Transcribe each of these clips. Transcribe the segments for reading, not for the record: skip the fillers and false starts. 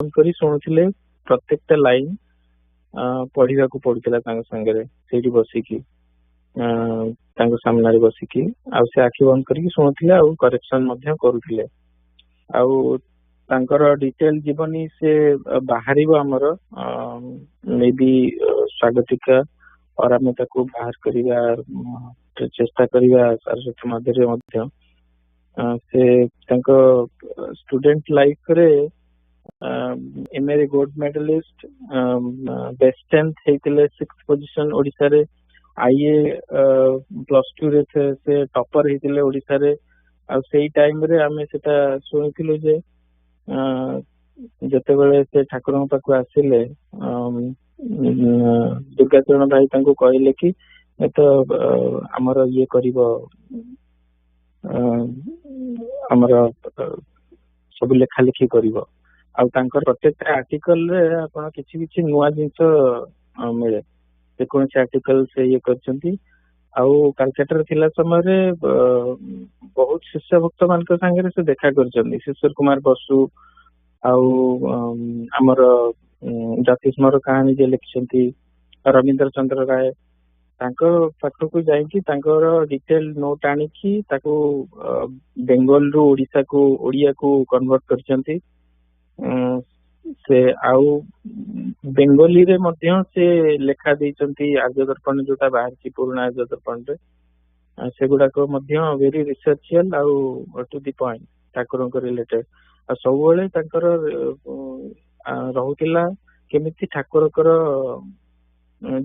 କରି ଶୁଣୁଥିଲେ ପ୍ରତ୍ୟେକଟା ଲାଇନ୍ ପଢିବାକୁ ପଡୁଥିଲା ତାଙ୍କ ସାଙ୍ଗରେ ସେଇଠି ବସିକି ତାଙ୍କ ସାମ୍ନାରେ ବସିକି ଆଉ ସେ ଆଖି ବନ୍ଦ କରିକି ଶୁଣୁଥିଲେ ଆଉ କରେକ୍ସନ ମଧ୍ୟ କରୁଥିଲେ। ଆଉ ତାଙ୍କର ଡିଟେଲ ଜୀବନୀ ସେ ବାହାରିବ ଆମର ମେ ବି ସ୍ୱାଗତିକା और ଆମେ ତାକୁ ବାହାର କରିବା ଚେଷ୍ଟା କରିବା ସରସ୍ୱତୀ ମଧ୍ୟରେ ମଧ୍ୟ। ସେ ତାଙ୍କ ଷ୍ଟୁଡେଣ୍ଟ ଲାଇଫ ରେ MA gold medallist best 10th ହେଇଥିଲେ 6th पोजीशन ओडिसा रे आईए +2 रे से टॉपर ହେଇଥିଲେ ओडिसा रे। आ सेही टाइम रे हमें सेटा सुनिथिलु जे जतेबेले से ठाकुरन पाखु आसिले दुर्गाचरण भाई तांको कहले कि तो हमर ये करिवो हमर सब लेखा लिखि करिवो। आ प्रत्येक आर्टिकल रे आपण किछि किछि नुआ जिंस मिले से कोन से आर्टिकल से ये करछंती। आउ कलकत्ता थिला समय रे बहुत शिष्य भक्त मान के संगे से देखा करछंती शिशिर कुमार बसु आउ हमर ज्योतिषमर कहानी जे लिखछंती रविंद्र चंद्र राय तांको पाखकु जाई कि तांकर डिटेल नोट आनी कि ताको बेंगल रु ओडिसा को ओडिया को कन्वर्ट करछंती। से आउ बेंगली रे मध्य से लेखा देइचंती आर्य दर्पण जोटा बाहर की पुराना आर्य दर्पण रे से गुडा को मध्य वेरी रिसर्चियल आउ टू द पॉइंट ठाकुर को रिलेटेड आ सब बेले तांकर रहुतिला केमिति ठाकुर कर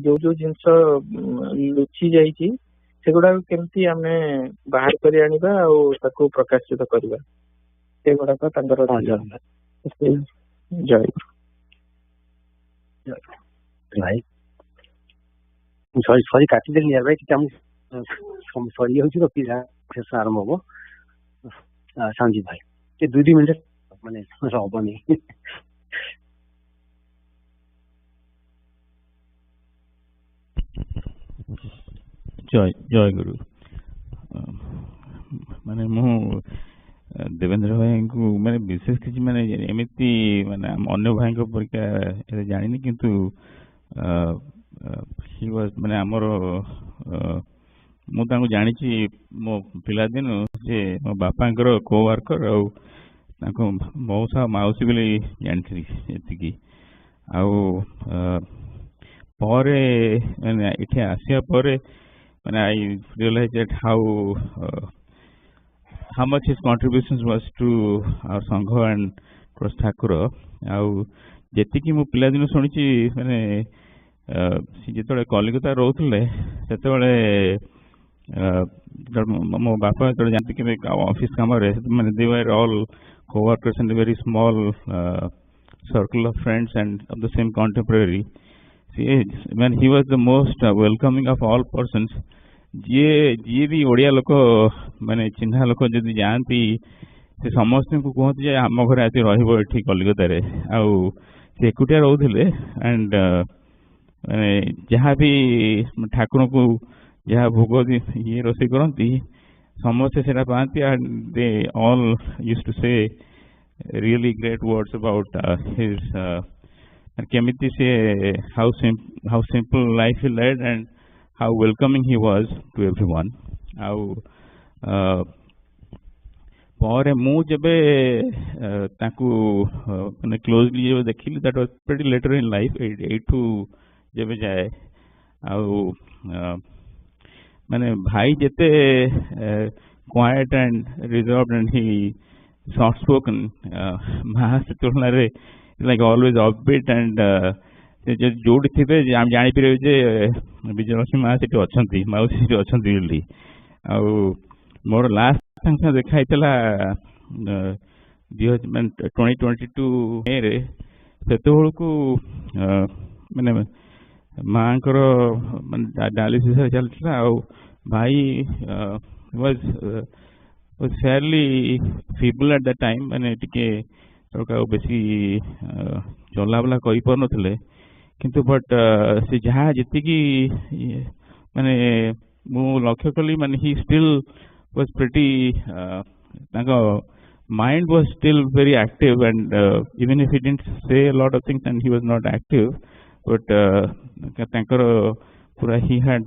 जो जो जिंस लुचि जाइछि सेगुडा केमिति हमें बाहर करि आनिबा आ ताको प्रकाशित करबा सेगुडा को तांकर जय भाई सॉरी काटी देली यार भाई कि हम सॉरी होछि तो फिर से आरंभ हो संजीत भाई ये 2 मिनट माने रहबनी। जय गुरु माने मु देवेंद्र भाई को मैंने विशेष किसी मैंने एमती माने अन्य भाई को परीक्षा जानी किंतु ही वाज माने हमर मु तांको जानी मो पिला दिन जे मो बापांकर कोवर्कर आ तांको मौसा माउसी बोली जानी एतिकी आ परे माने इथे आसिया परे माने I realize that how much his contributions was to our Sangha and Cross Thakura. Au जेतिकी मु पिला दिन सुनिछि माने जेतबे कलिकता रहउतले सेतबे मो बापा तो जानते कि ऑफिस काम रे माने they were all co-workers and a very small circle of friends and of the same contemporary. When he was the most welcoming of all persons. जी भी ओडिया लोक माने चिन्हा लोक जदि जानती से समस्त को कहते जे आम घर आसी रहिबो एठी कलिकता रे आउ से एकुटिया रहउथिले एंड माने जहाँ भी ठाकुर को जहाँ भोग ये रोषे करती समस्त सेटा पाती and they all used to say really great words about his केमिति say how simple life he led and how welcoming he was to everyone. Au पर मु जबे ताकू माने क्लोजली जबे देखिली that was pretty later in life 82 जबे जाए आउ माने भाई जेते quiet and reserved and he soft spoken महास तुलना रे like always upbeat and जोड़ थे आम जापर जे विजयलक्ष्मी माँ से अच्छा मौसी से अच्छा बोली आ मोर लास्ट देखाई 2022 मे रे से को माने माँ डायलिसिस चलता आ भाई was fairly feeble at that time माने टिके बेसी चलाबला कहि पर नथले किंतु बट से जहाँ जी माने मु लक्ष्य कली माने he still was pretty mind was still very active, and even if he didn't say a lot of things and he was not active, but tankar pura he had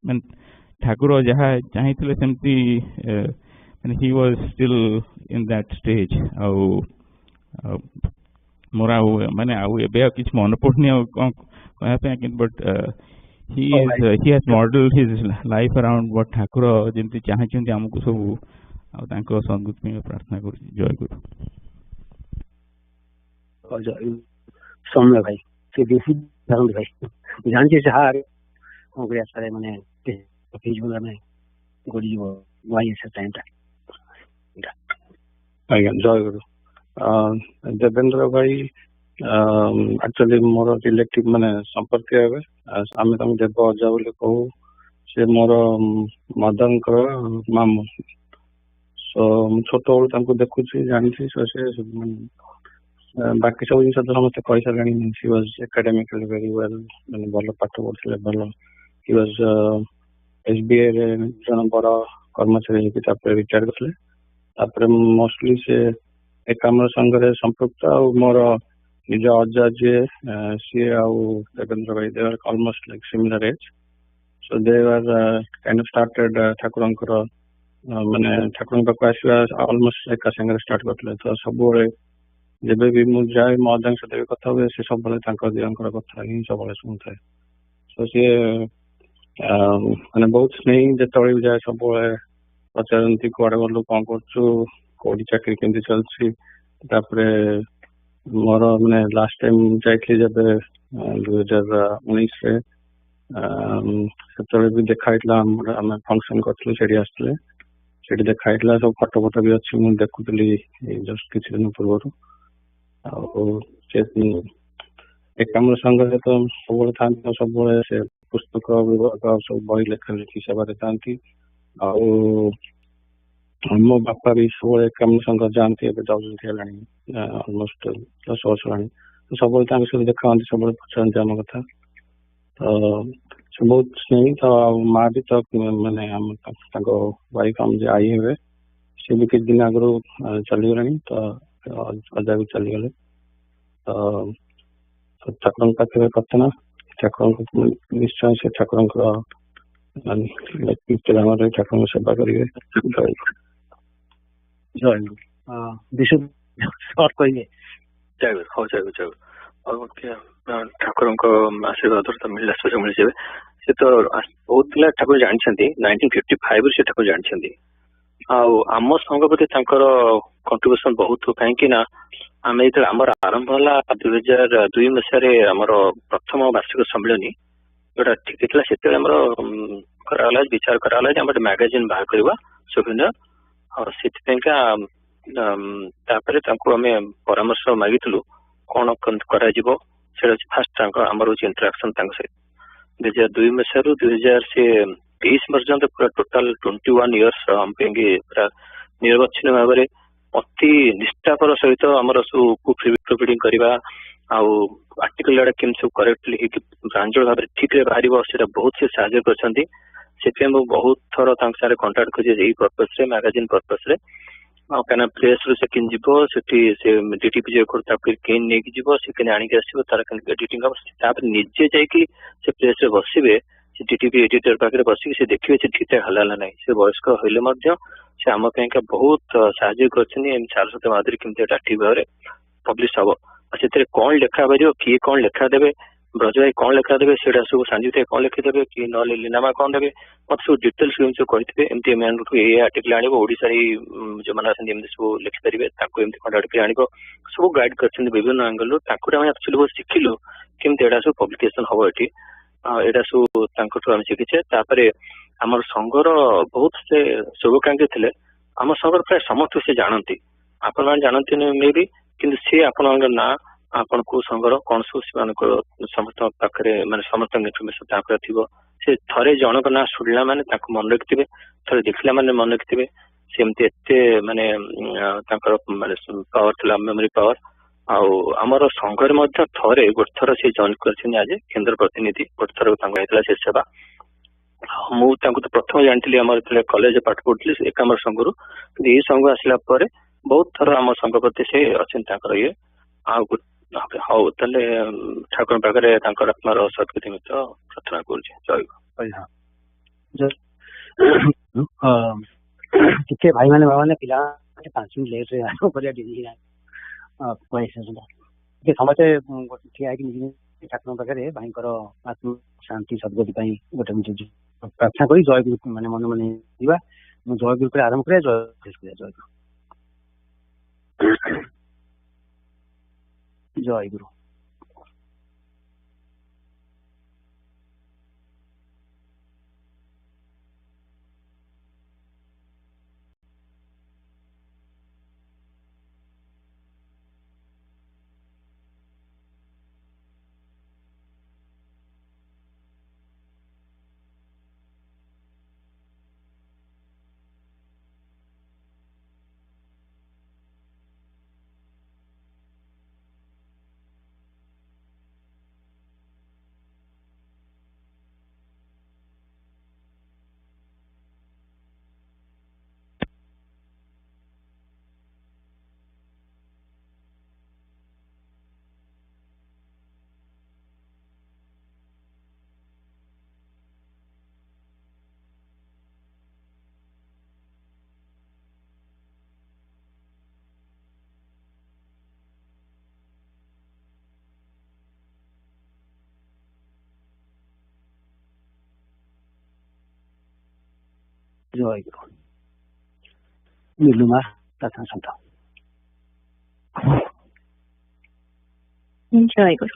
and Thakur जहाँ चाहिए सेमती and he was still in that stage. ଆଉ मोर माने एबे किछ मन पड़नी कहया पे, but he has modeled his life around what Thakur जेमती चाहछन्ती हमकु सब आ तांको संगत में प्रार्थना करू। जय गुरु। सौम्य भाई से देसी धर्म भाई जानचे जहाँ गया सारे माने जीवन में गोड़ी वाई से टाइम आज्ञा जय गुरु। देवेंद्र भाई एक्चुअली मोर रिलेटिव माने संपर्क हेबे आमे तम देव अजा बोले कहू से मोर मदन को मामू। सो छोट बेलू तांको देखुची जानिची सो से बाकी सब जिन तो समस्त कहि सारानी। She was academically very well माने भलो पाठ पढुଥିଲେ भलो। ही वाज एसबीआई रे जन बड़ कर्मचारी हेकि तापर रिटायर करले। तापर मोस्टली से एकाम्र संघ रे संपृक्त आ मोर निज अजा जे सी आ देवेंद्र भाई they are almost like similar age. So they are kind of started ठाकुरंकर माने ठाकुरंक पाखु आसवा ऑलमोस्ट एका संगे स्टार्ट करले। तो सब जब भी मु जाए मो अजा सहित कथा हुए से सब दियांकर कथा ही सब शुणुए। सो सी माने बहुत स्नेही जो जाए सब पचारती कड़े गलु कौन कर कौटी चाकरी केमती चलती। मोर मैंने लास्ट टाइम जाइए जब 2019 से भी देखाई आम फंक्शन करूँ से देखाई सब फटो फटो भी अच्छी मुझे देखुली जस्ट किसी दिन पूर्व। एकाम्र संघ तो सब था सब से पुस्तक विभाग सब बही लेखा लिखी सेवा था। मो बापा भी सब एकाम्र संघ जाती ऑलमोस्ट 10 वर्ष है। तो सब सब देखा सब पचारती आम कथा। तो बहुत स्नेही। तो माँ भी तो मैंने वाइफ हम जो आई हुए सी भी किछ दिन आगु चलीगले। तो अजा भी चलीगले। तो ठाकुर पाखे कथना ठाकुर निश्चय से ठाकुर ठाकुर सेवा करेंगे। ठाकुर आशीर्वाद मिलला मिले से तो बहुत पिला ठाकुर जानते 1955 से ठाकुर जानते। आम संघ प्रति कंट्रीब्यूशन बहुत कहीं आम जो आम आरंभ है 2002 मसीह आम प्रथम वार्षिक सम्मेलन जोटा ठीक है से कराला विचार कराला मैगजीन बाहर करवा सुविधा और से परामर्श मागिलु कौन कर फास्ट आम इंटराक्शन सहित 2002 मसीह 2023 पर्यंत पूरा टोटाल 21 इयर्स आम पूरा निर्वच्छिन्न भाव में अति निष्ठापर सहित आम सब फीडिंग करवा आर्टिकल गुड़ा केम सब करेक्टली प्रांजल भाव ठीक है बाहर बहुत से साहय कर बहुत थर सारे कंटाक्ट कर पर्पस मैगजीन पर्पस क्या प्लेस रू से डीटीपी जो केन नहीं से आणिक आसो तार एडिटिंग हम निजे जा प्लेस बसवे डीटीपी एडिटर पाखे बसिक से देखिए से ठीक ठाक हला ना से वयस्क हेले से आम बहुत साहय कर सारस्वती माधुरी केमती ठीक भाव पब्लिश हम से कौन लेखा पार किए कौन लेखा देवे ब्रज भाई कौन लेखा देवे से सब संजीव भाई कौन लिखिदेवे कि ना लीनामा कौन देवे मत सब डिटेल्स सब कही एमती ये आर्टिकल आने ओडिशा जो मैंने सब लिखिपारे कंटाक्ट कर आने सब गाइड कर विभिन्न एंगल एक्चुअली बहुत शिखिलु केमती एटा सब पब्लिकेशन हम ये यहाँ सब आम शिखीचे। आम संघर बहुत से शुभकांक्षी थे आम संघर प्राय समस्त से जानती आपण मैंने जानती मे भी कि सी आपण ना आपण को संघर कौन सब समस्त पाखे मानते समस्त इनफर्मेशन थी से थे जनक ना शुणला मैंने मन रखिथे थे देखला मैंने मन रखिथे सेमती एत मानने पावर था मेमोरी पावर आमर संघर थे गोटे थर से जॉइन कर आज केन्द्र प्रतिनिधि गोटे थर से सेवा ମୁଁ ତାଙ୍କୁ ତ ପ୍ରଥମେ ଜାଣିଥିଲି ଆମର ଯେତେବେଳେ କଲେଜ ପାଠ ପଢୁଥିଲି ଏକାମ୍ର ସଂଘରୁ, କିନ୍ତୁ ଏଇ ସଂଘ ଆସିଲା ପରେ ବହୁତ ଥର ଆମ ସଂଘ ପ୍ରତି ସେ ଅଛନ୍ତି ତାଙ୍କର ଇଏ। ଆଉ ହଉ ତାହେଲେ ଠାକୁରଙ୍କ ପାଖରେ ତାଙ୍କର ଆତ୍ମାର ସଦ୍ଗତି ମିତ୍ର ପ୍ରାର୍ଥନା କରୁଛି। ଟିକେ ଭାଇ ମାନେ ବାବା ପିଲା 5 ମିନିଟ୍ ଲେଟ୍ ରେ ଆରମ୍ଭ କରିବା ଟିକେ ସମସ୍ତେ ଠିଆ ହେଇକି ଠାକୁରଙ୍କ ପାଖରେ ଭାଇଙ୍କର ଆତ୍ମ ଶାନ୍ତି ସଦ୍ଗତି ପାଇଁ ଗୋଟେ ମିନିଟ୍ ପ୍ରାର୍ଥନା କରି ଜୟଗୁରୁ ମାନେ ମନେ ମନେ ଯିବା। ମୁଁ ଜୟଗୁରୁ করে ଆରମ୍ଭ କରିବା, ଜୟଗୁରୁ ଜୟଗୁରୁ। ଜୟଗୁରୁ। নীলুমা প্রার্থনা সন্ত। জয়গুরু।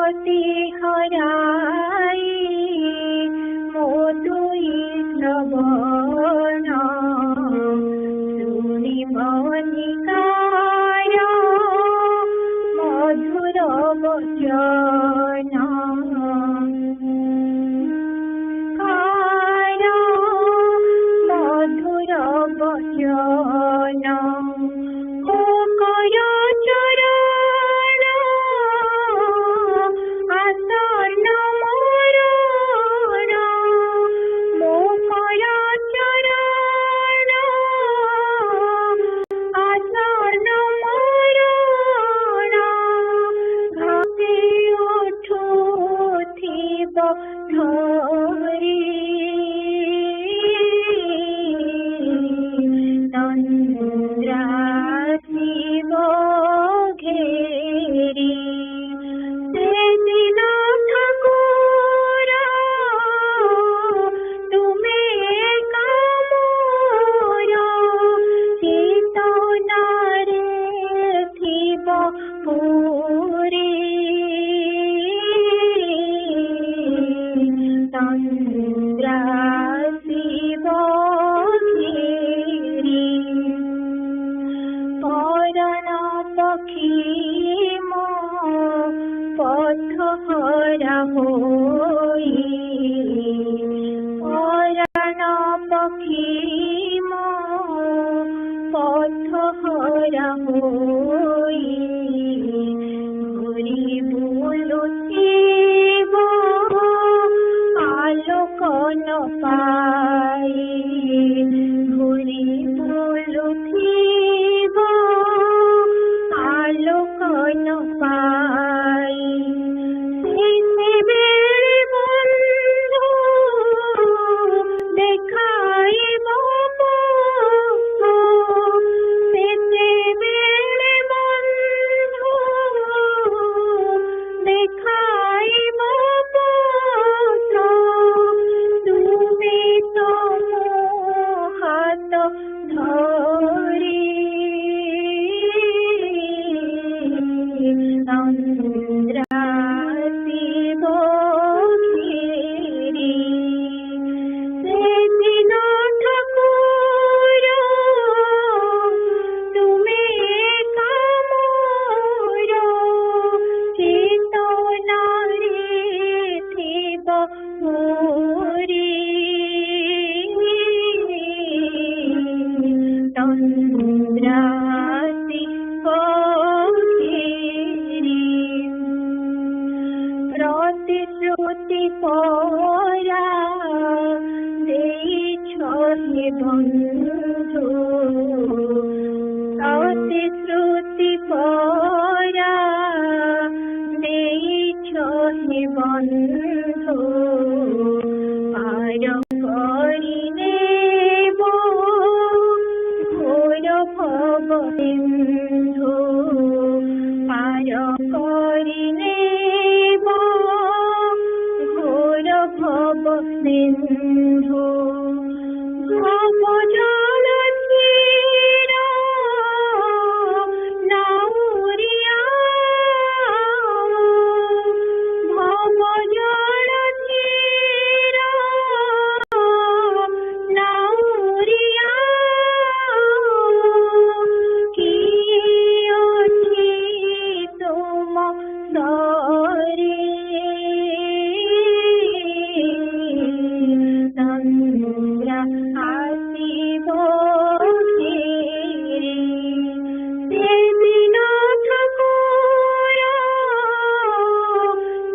गति हराई मो दुई श्रवण शुणी बनिकार मधुर वचन मधुर वचन कर चरण आसन मरण मो कर चरण आसन मरण घाटे उठुथिब धरी शिव घेरी से दिन ठाकुर तुम्हें कामोर चेतनारे थिब पूरी तंद्रा शिव घेरी परण पक्षी मो पथ हरा होई परण पक्षी मो पथ हरा होई घुरी बुलुथिब आलोक न पाई घुरी बुलुथिब आलोक न पाई से बेले बंधु देखाइब पथ से बेले बंधु देखाइब पथ तुमे तो हाथ धरी तंद्रा शिव घेरी से दिन ठाकुर तुम्हें कामोर चेतनारे थिब पूरी तंद्रा शिव घेरी प्रतिश्रुति परा देइछ हे बंधु प्रतिश्रुति परा देइछ हे बंधु पार करिनेब घोर भव सिंधु पार करिनेब घोर भव सिंधु भव जल चिर नाउरिया भव जल चिर नाउरिया किए अछि तुम सरी तंद्रा आशिब घेरी से दिन ठाकुर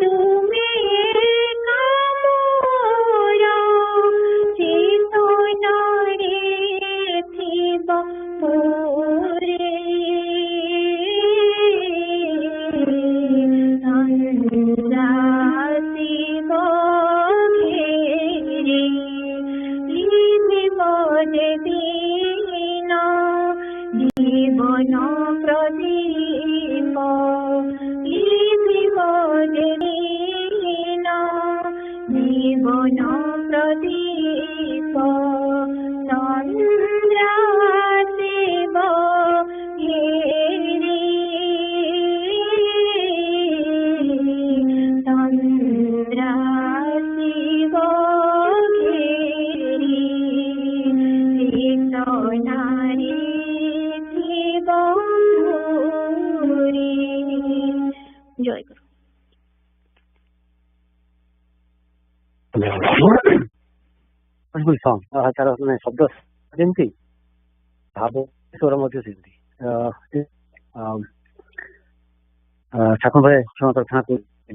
तुम्हें कामोर चेतनारे थिब पूरी तंद्रा शिव घेरी लिभिब जे दीन जीवन प्रदीप लिभिब जे दीन जीवन प्रदीप तंद्रा शिव घेरी ତାର ମାନେ ଶବ୍ଦ ଯେମିତି ଭାବ ସ୍ୱର ମଧ୍ୟ ସେମିତି। ଠାକୁର ଭାଇ କ୍ଷମା ପ୍ରାର୍ଥନା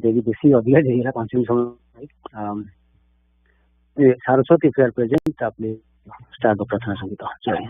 ଦେବି, ବେଶୀ ଅଧିକା ହେଇଗଲା 5 ମିନିଟ୍ ସମୟ। Saraswati, if you are present, please start the Prarthana Sangita. Jai.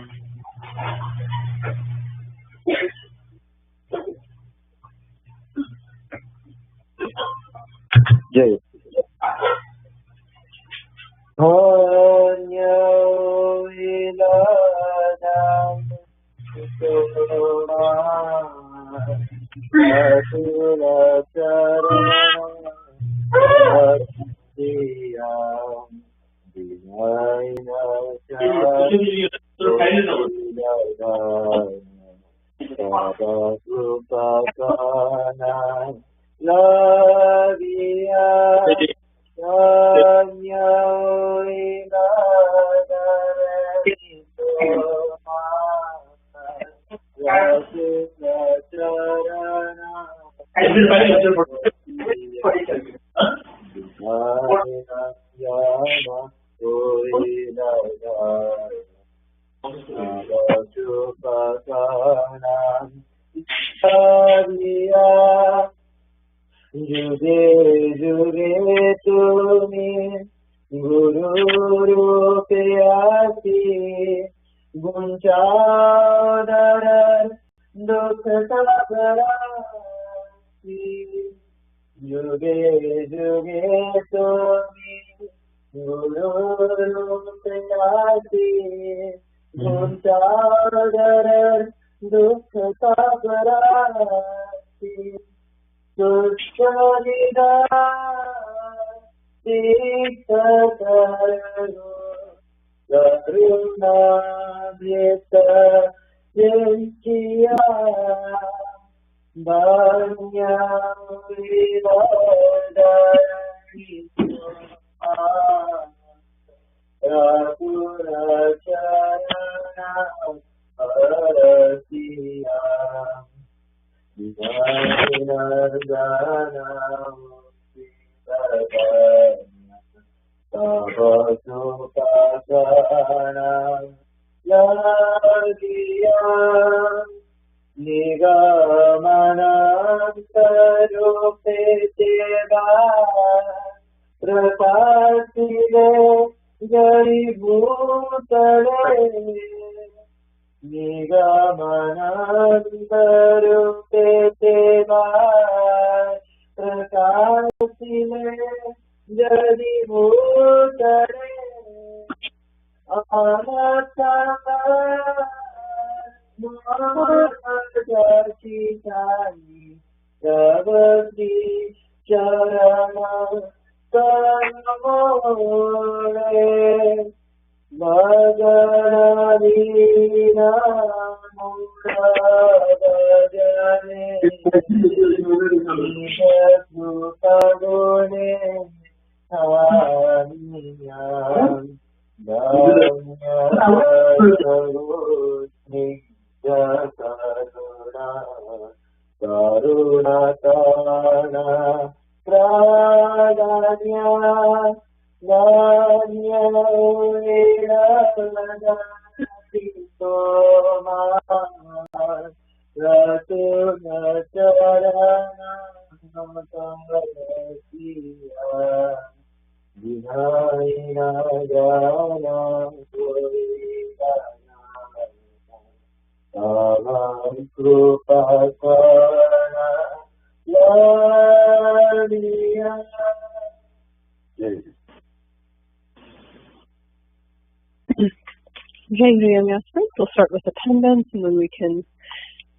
We'll start with attendance, and then we can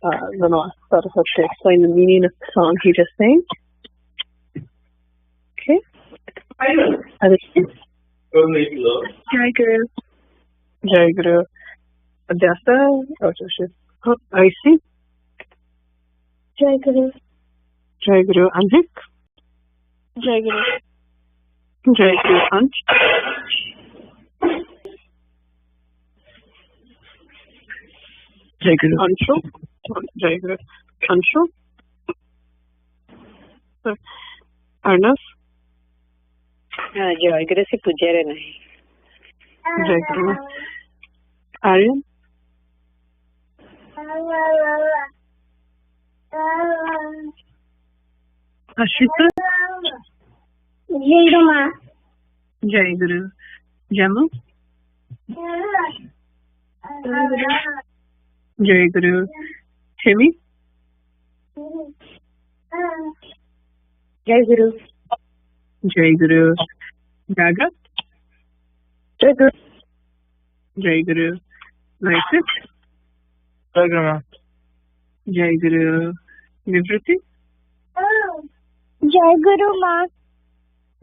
then I'll ask Saraswati to explain the meaning of the song he just sang. Okay. Jayaguru. Jayaguru. Adhyasa. I see. Jayaguru. Jayaguru. Anhik. Jayaguru. Jayaguru. Anch. Jayaguru. Anshu. Jayaguru. Anshu. Arnav. Jayaguru se pujare nahi. Jayaguru. Aryan? Ashita? Jayaguru. Jamu? Jayaguru. Shimi? Jayaguru. Jayaguru. Gaga? Jayaguru. Jayaguru. Naisik? Jayaguru. Jayaguru. Nivriti? Jayaguru ma.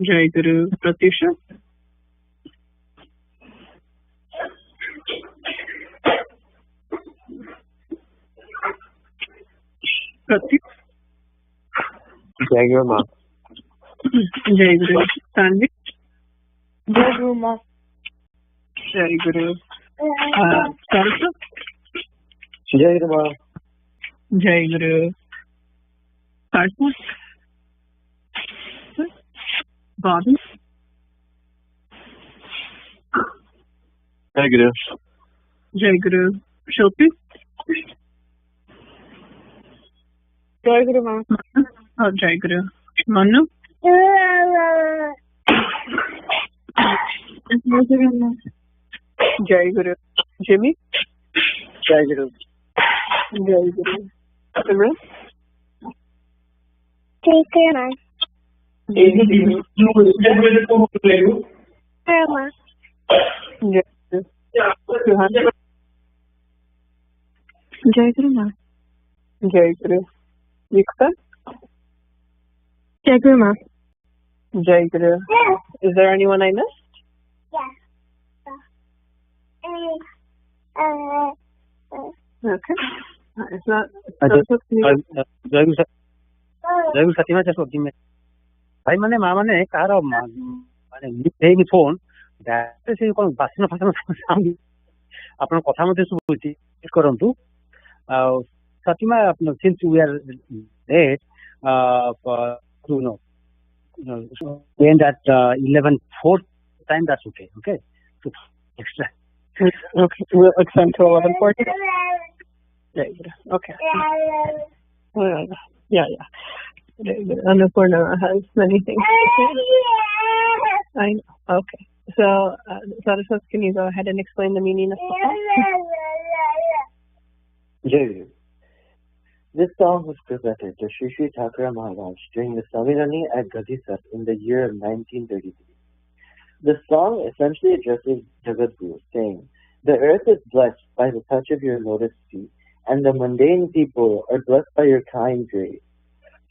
Jayaguru. Pratyusha? Pratyuk? Jayaguru ma. Jayaguru. Tanvi? Jayaguru ma. Jayaguru. Saraswata? Jayaguru ma. Jayaguru. Saraswata? Bobby? Jayaguru. Jayaguru. Shilpi? Jayaguru ma. Oh, Jayaguru. Manu? Jayaguru. Jimmy? Jayaguru. Jayaguru. Simran? Jayaguru ma. Jayaguru. Jayaguru ma. Jayaguru. Yukta? Jayaguru ma. Jayaguru. Is there anyone I missed? Okay. It's not. जयगुरु साथीमा जस्तो दिने भाइ माने मा माने car माने लिखेनी phone that is कोन भाषण भाषण sound आपन कथा मध्ये सुबुची करंतु साथीमा आपन since we are late you know when that 11:04 time, that's okay so extra Okay, we'll extend to 11:40. Okay. Yeah. Annapurna has many things to say. I know. Okay. So, Saraswata, can you go ahead and explain the meaning of the song? Jayaguru. This song was presented to Sri Sri Thakura Maharaj during the Samirani at Gadisat in the year of 1933. The song essentially addresses Jayaguru, saying, "The earth is blessed by the touch of your lotus feet, and the mundane people are blessed by your kind grace.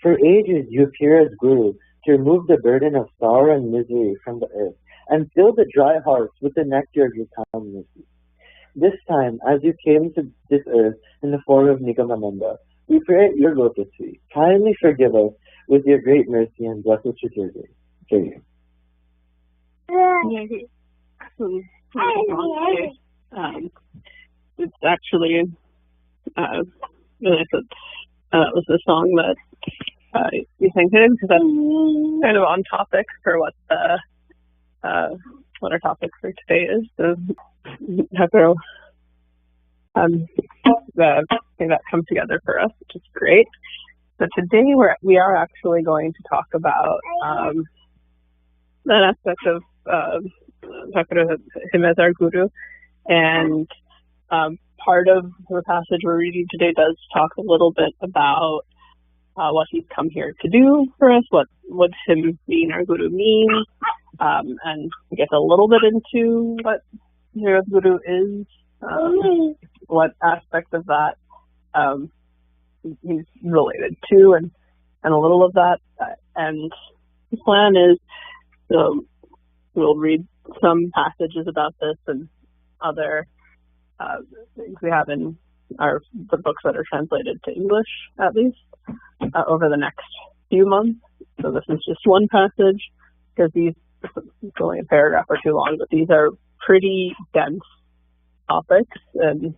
For ages you appear as Guru to remove the burden of sorrow and misery from the earth, and fill the dry hearts with the nectar of your kind mercy. This time, as you came to this earth in the form of Nigamananda, we pray at your lotus feet. Kindly forgive us with your great mercy and bless us with your grace." Jayaguru. It's actually really it was a song that you sang today because that's kind of on topic for what our topic for today is. So the thing that come together for us, which is great. So today we are actually going to talk about that aspect of him as our guru, and part of the passage we're reading today does talk a little bit about what he's come here to do for us, what him being our guru means, and get a little bit into what your guru is, what aspect of that he's related to, and a little of that. And the plan is we'll read some passages about this and other things we have in the books that are translated to English, at least, over the next few months. So this is just one passage, because it's only a paragraph or two long, but these are pretty dense topics and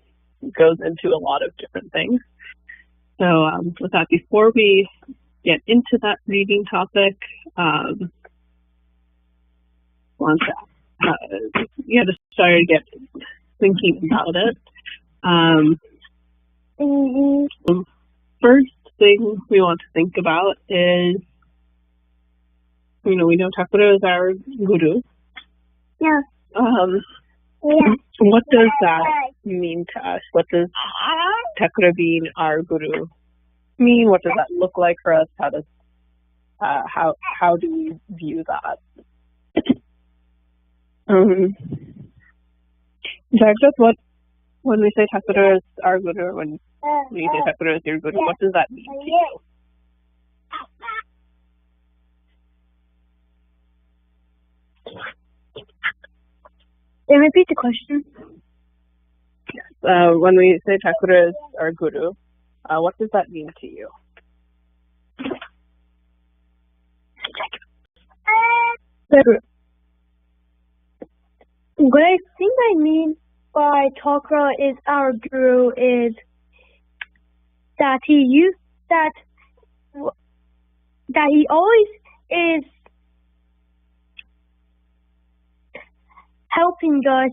goes into a lot of different things. So with that, before we get into that reading topic, want to, just start to get thinking about it. First thing we want to think about is, we know Thakura is our guru. Yeah. What does that mean to us? What does Thakura being our guru mean? What does that look like for us? How do we view that? Jagrat, when we say Thakura is our guru, when we say Thakura is your guru, what does that mean to you? Repeat the question. When we say Thakura is our guru, what does that mean to you? What I think I mean by Thakura is our guru is that he always is helping us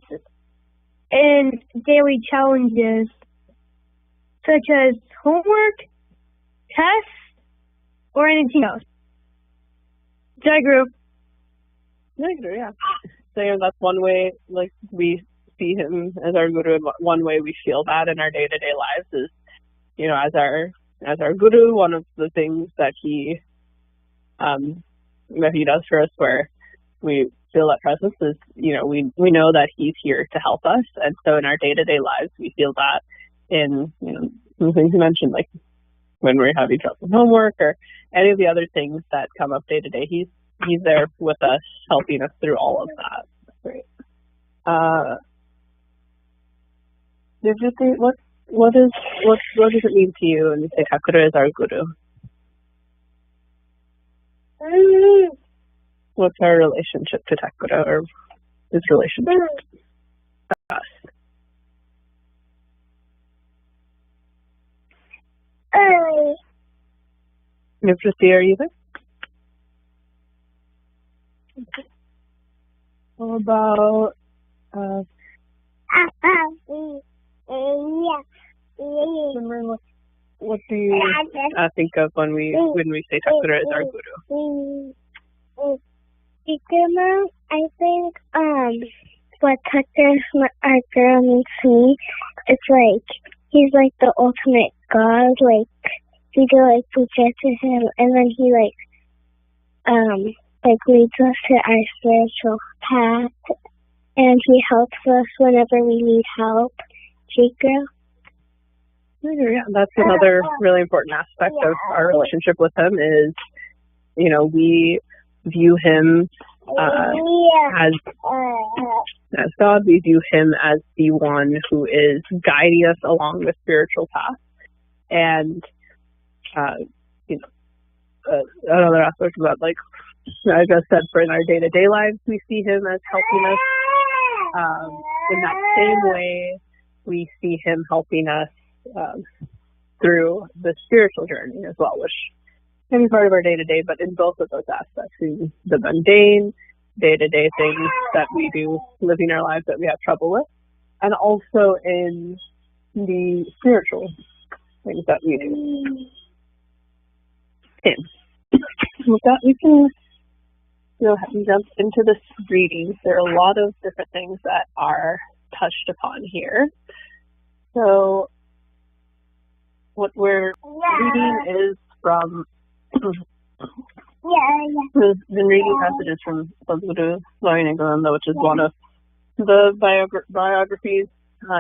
in daily challenges such as homework, tests, or anything else. Jayaguru. Yeah. So that's one way, like, we see him as our guru, and one way we feel that in our day-to-day lives is, as our guru, one of the things that he does for us, where we feel that presence, is, we know that he's here to help us, and so in our day-to-day lives we feel that in the things you mentioned, like when we're having trouble with homework or any of the other things that come up day to day. He's there with us, helping us through all of that. Great. What does it mean to you when you say Thakura is our guru? What's our relationship to Thakura, or his relationship to us? Nifrati, are you there? Okay. What about what do you think of when we say Thakura is our guru? I think what Thakura our guru means to me, it's like he's like the ultimate God. Like we do like puja to him, and then he leads us to our spiritual path, and he helps us whenever we need help. Jayaguru. Yeah, that's another really important aspect of our relationship with him is, we view him as God. We view him as the one who is guiding us along the spiritual path. And, another aspect about, like I just said, for in our day-to-day lives, we see him as helping us. In that same way, we see him helping us through the spiritual journey as well, which can be part of our day-to-day, but in both of those aspects, in the mundane, day-to-day things that we do, living our lives that we have trouble with, and also in the spiritual things that we do. With that, we can go ahead and jump into this reading. There are a lot of different things that are touched upon here. So what we're reading is from we've been reading passages from Jayaguru, which is one of the biographies,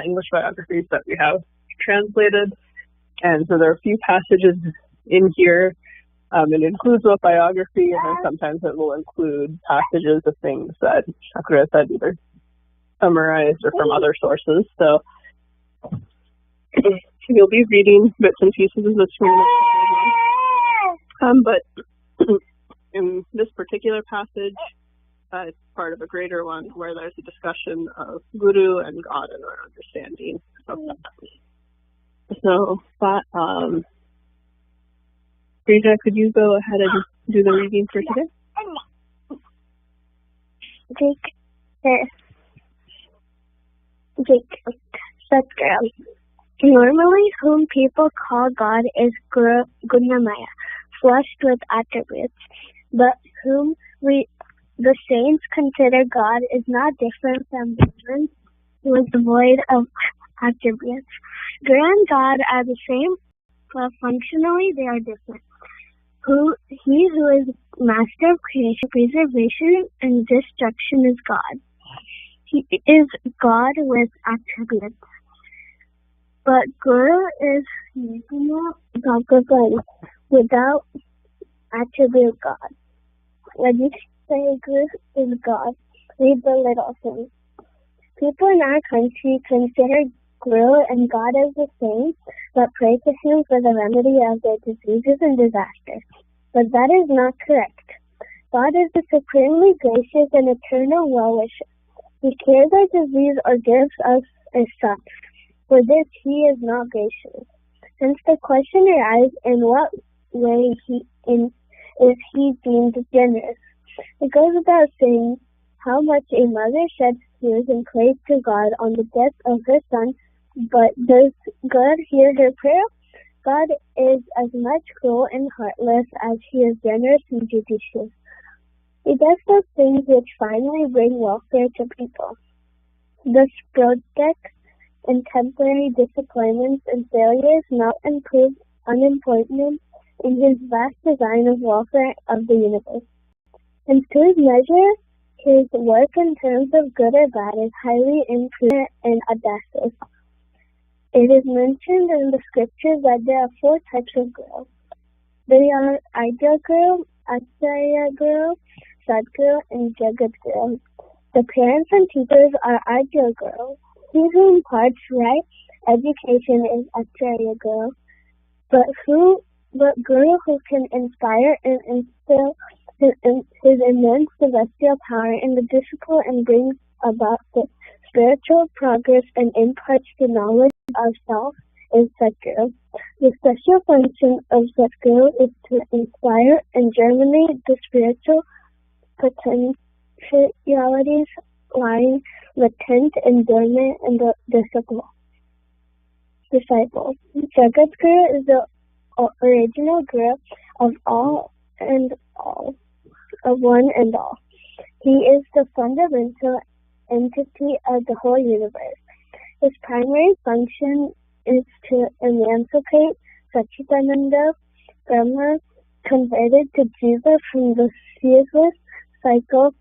English biographies that we have translated. And so there are a few passages in here. It includes a biography, and then sometimes it will include passages of things that Thakura said, either summarized or from other sources. So you'll be reading bits and pieces of this from but in this particular passage, it's part of a greater one where there's a discussion of Guru and God and our understanding of that. So, Puja, could you go ahead and do the reading for today? Satguru. Normally, whom people call God is Gunamaya, flushed with attributes, but whom the saints consider God is not different from Brahman, who is devoid of attributes. Guru and God are the same, but functionally they are different. He who is master of creation, preservation, and destruction is God. He is God with attributes. But Guru is Bhagavan without attribute God. When you say Guru is God, read the little things. People in our country consider Guru and God as the same, but pray to him for the remedy of their diseases and disasters. But that is not correct. God is the supremely gracious and eternal well-wisher. He cures our disease or gives us a son. For this he is not gracious. Hence the question arises, in what way is he deemed generous? It goes without saying how much a mother sheds tears and prays to God on the death of her son, but does God hear her prayer? God is as much cruel and heartless as he is generous and judicious. He does those things which finally bring welfare to people. Thus projects and temporary disappointments and failures not improve unimportant in his vast design of welfare of the universe. And to his measure, his work in terms of good or bad is highly imprudent and audacious. It is mentioned in the scriptures that there are 4 types of gurus. They are Ideal Guru, Acharya Guru, Sadguru, and Jagadguru. The parents and teachers are Ideal Guru. He who imparts right education is Acharya Guru. But Guru who can inspire and instill his immense celestial power in the disciple and brings about the spiritual progress and imparts the knowledge of self is Satguru. The special function of Satguru is to inspire and germinate the spiritual potentialities lying latent and dormant in the disciple. Jagadguru is the original Guru of all and all, of one and all. He is the fundamental entity of the whole universe. His primary function is to emancipate Satchitananda Brahma, converted to Jiva from the ceaseless cycle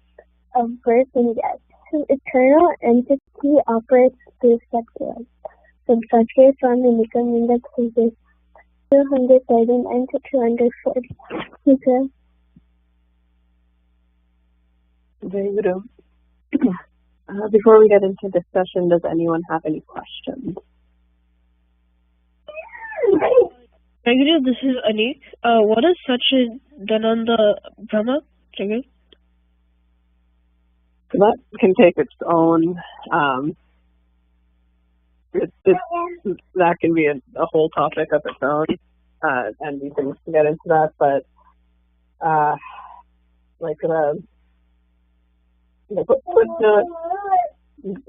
of birth and death. His eternal entity operates through Satguru. From Satguru Swami Nikaminda pages 239 to 240. Okay. Jayaguru. Before we get into discussion, does anyone have any questions? Jayaguru, this is Anik. What is Satchidananda Brahma? Jayaguru? So that can take its own. That can be a whole topic of its own, and we can get into that. But put the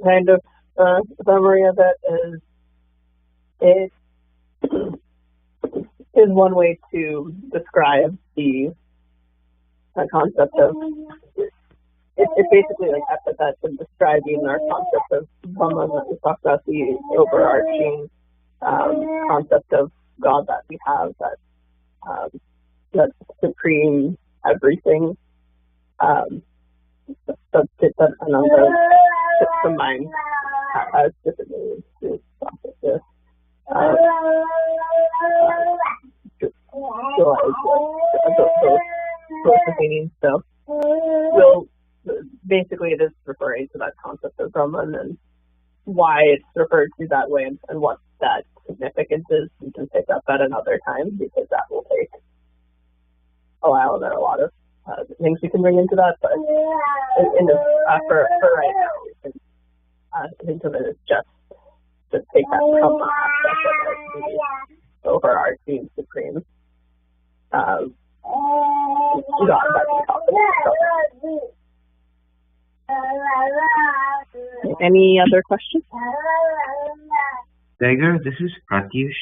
kind of summary of it is one way to describe the concept of. It's basically like epithets of describing our concept of Brahman. We talk about the overarching concept of God that we have, that's supreme everything. That another the mind has different ways to process this. Those meanings. So basically it is referring to that concept of Brahman and why it's referred to that way and what that significance is. We can pick up at another time because that will take a while. There are a lot of things we can bring into that, but for right now we can think of it as just to take that Brahman aspect of it, the overarching supreme God that we talk about. Any other questions? Jayaguru, this is Pratyush.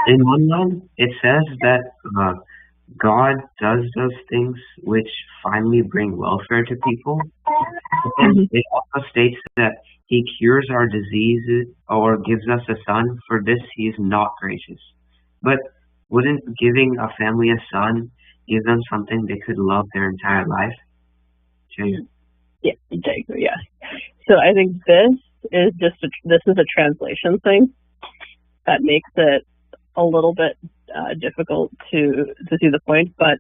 In one line, it says that God does those things which finally bring welfare to people. And it also states that he cures our diseases or gives us a son. For this, he is not gracious. But wouldn't giving a family a son give them something they could love their entire life? Yeah, exactly. Yeah. So I think this is a translation thing that makes it a little bit difficult to see the point. But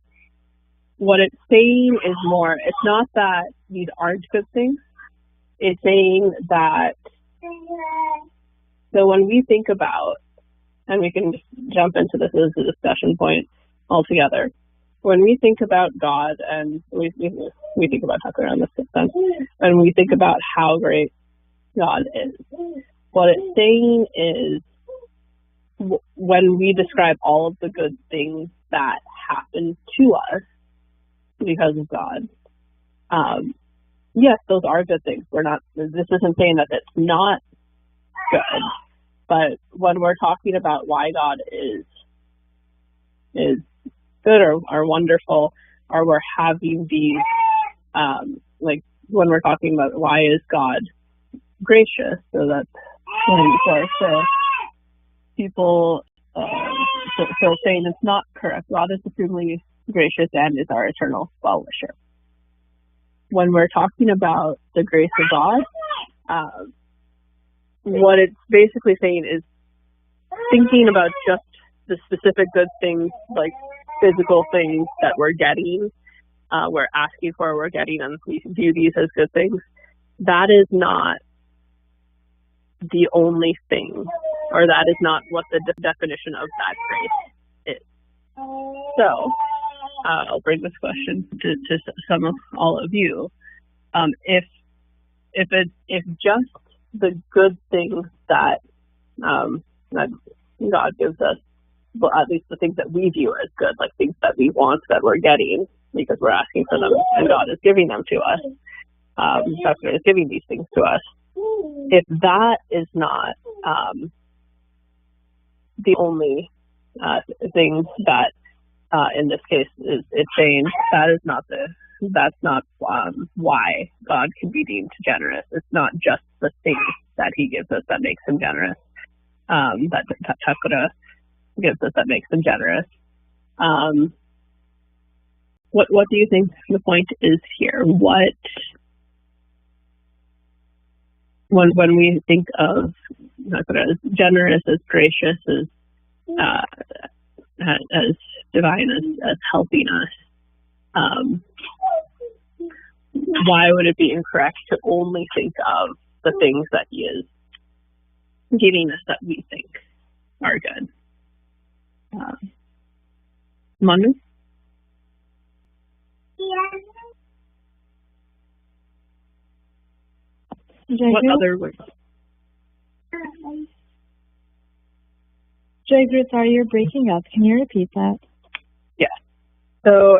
what it's saying is more, it's not that these aren't good things. It's saying that, so when we think about, and we can just jump into this as a discussion point altogether, when we think about God, and we think about Thakura in this sense, and we think about how great God is, what it's saying is, when we describe all of the good things that happen to us because of God, yes, those are good things. This isn't saying that it's not good, but when we're talking about why God is good or wonderful, or we're having these, like when we're talking about why is God gracious, so that's for people, so saying it's not correct. God is supremely gracious and is our eternal well-wisher. When we're talking about the grace of God, what it's basically saying is thinking about just the specific good things, like physical things that we're getting, we're asking for, we're getting, and we view these as good things. That is not the only thing, or that is not what the definition of that grace is. So, I'll bring this question to all of you. If just the good things that God gives us, well, at least the things that we view as good, like things that we want that we're getting because we're asking for them, and God is giving them to us. God is giving these things to us. If that is not the only thing that, in this case, it's saying that's not why God can be deemed generous. It's not just the things that He gives us that makes Him generous. That Thakura gives us that makes Him generous. What do you think the point is here? When we think of Thakura as generous, as gracious, as divine, as helping us, why would it be incorrect to only think of the things that He is giving us that we think are good? Manu? What other words? Jayaguru, sorry, you're breaking up. Can you repeat that? Yeah. So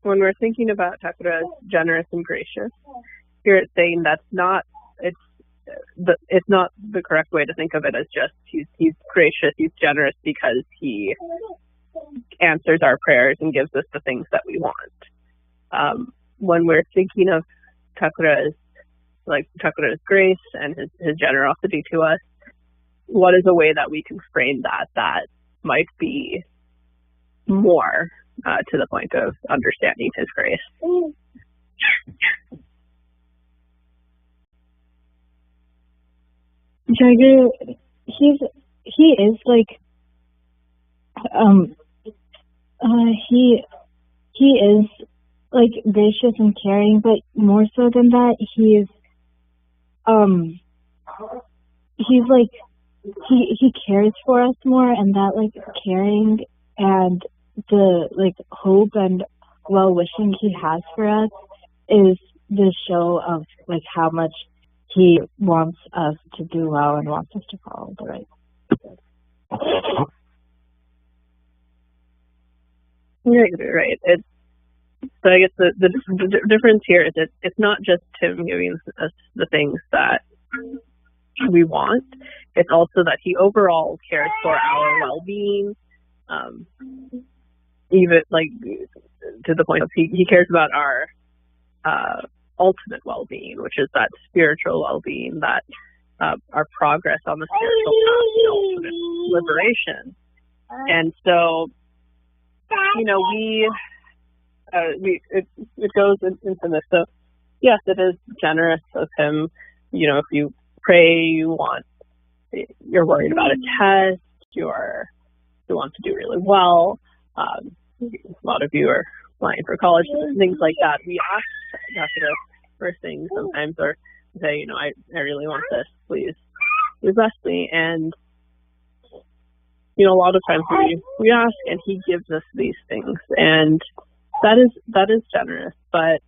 when we're thinking about Thakura as generous and gracious, here it's saying it's not the correct way to think of it as just he's gracious, he's generous because he answers our prayers and gives us the things that we want. When we're thinking of Thakura as like Thakura's grace and his generosity to us, what is a way that we can frame that might be more to the point of understanding His grace? Jayaguru, he is like he is like gracious and caring, but more so than that, he's like he cares for us more, and that like caring and the like hope and well-wishing He has for us is the show of like how much He wants us to do well and wants us to follow the right. Right. So I guess the difference here is that it's not just him giving us the things that we want. It's also that he overall cares for our well-being, even like to the point of he cares about our ultimate well-being, which is that spiritual well-being, that our progress on the spiritual path to ultimate liberation. And so, it goes into this. So yes, it is generous of him. If you pray, you're worried about a test, you want to do really well. A lot of you are applying for college, things like that. We ask that for things sometimes, or say, I really want this, please bless me. And a lot of times we ask, and he gives us these things, and that is generous. But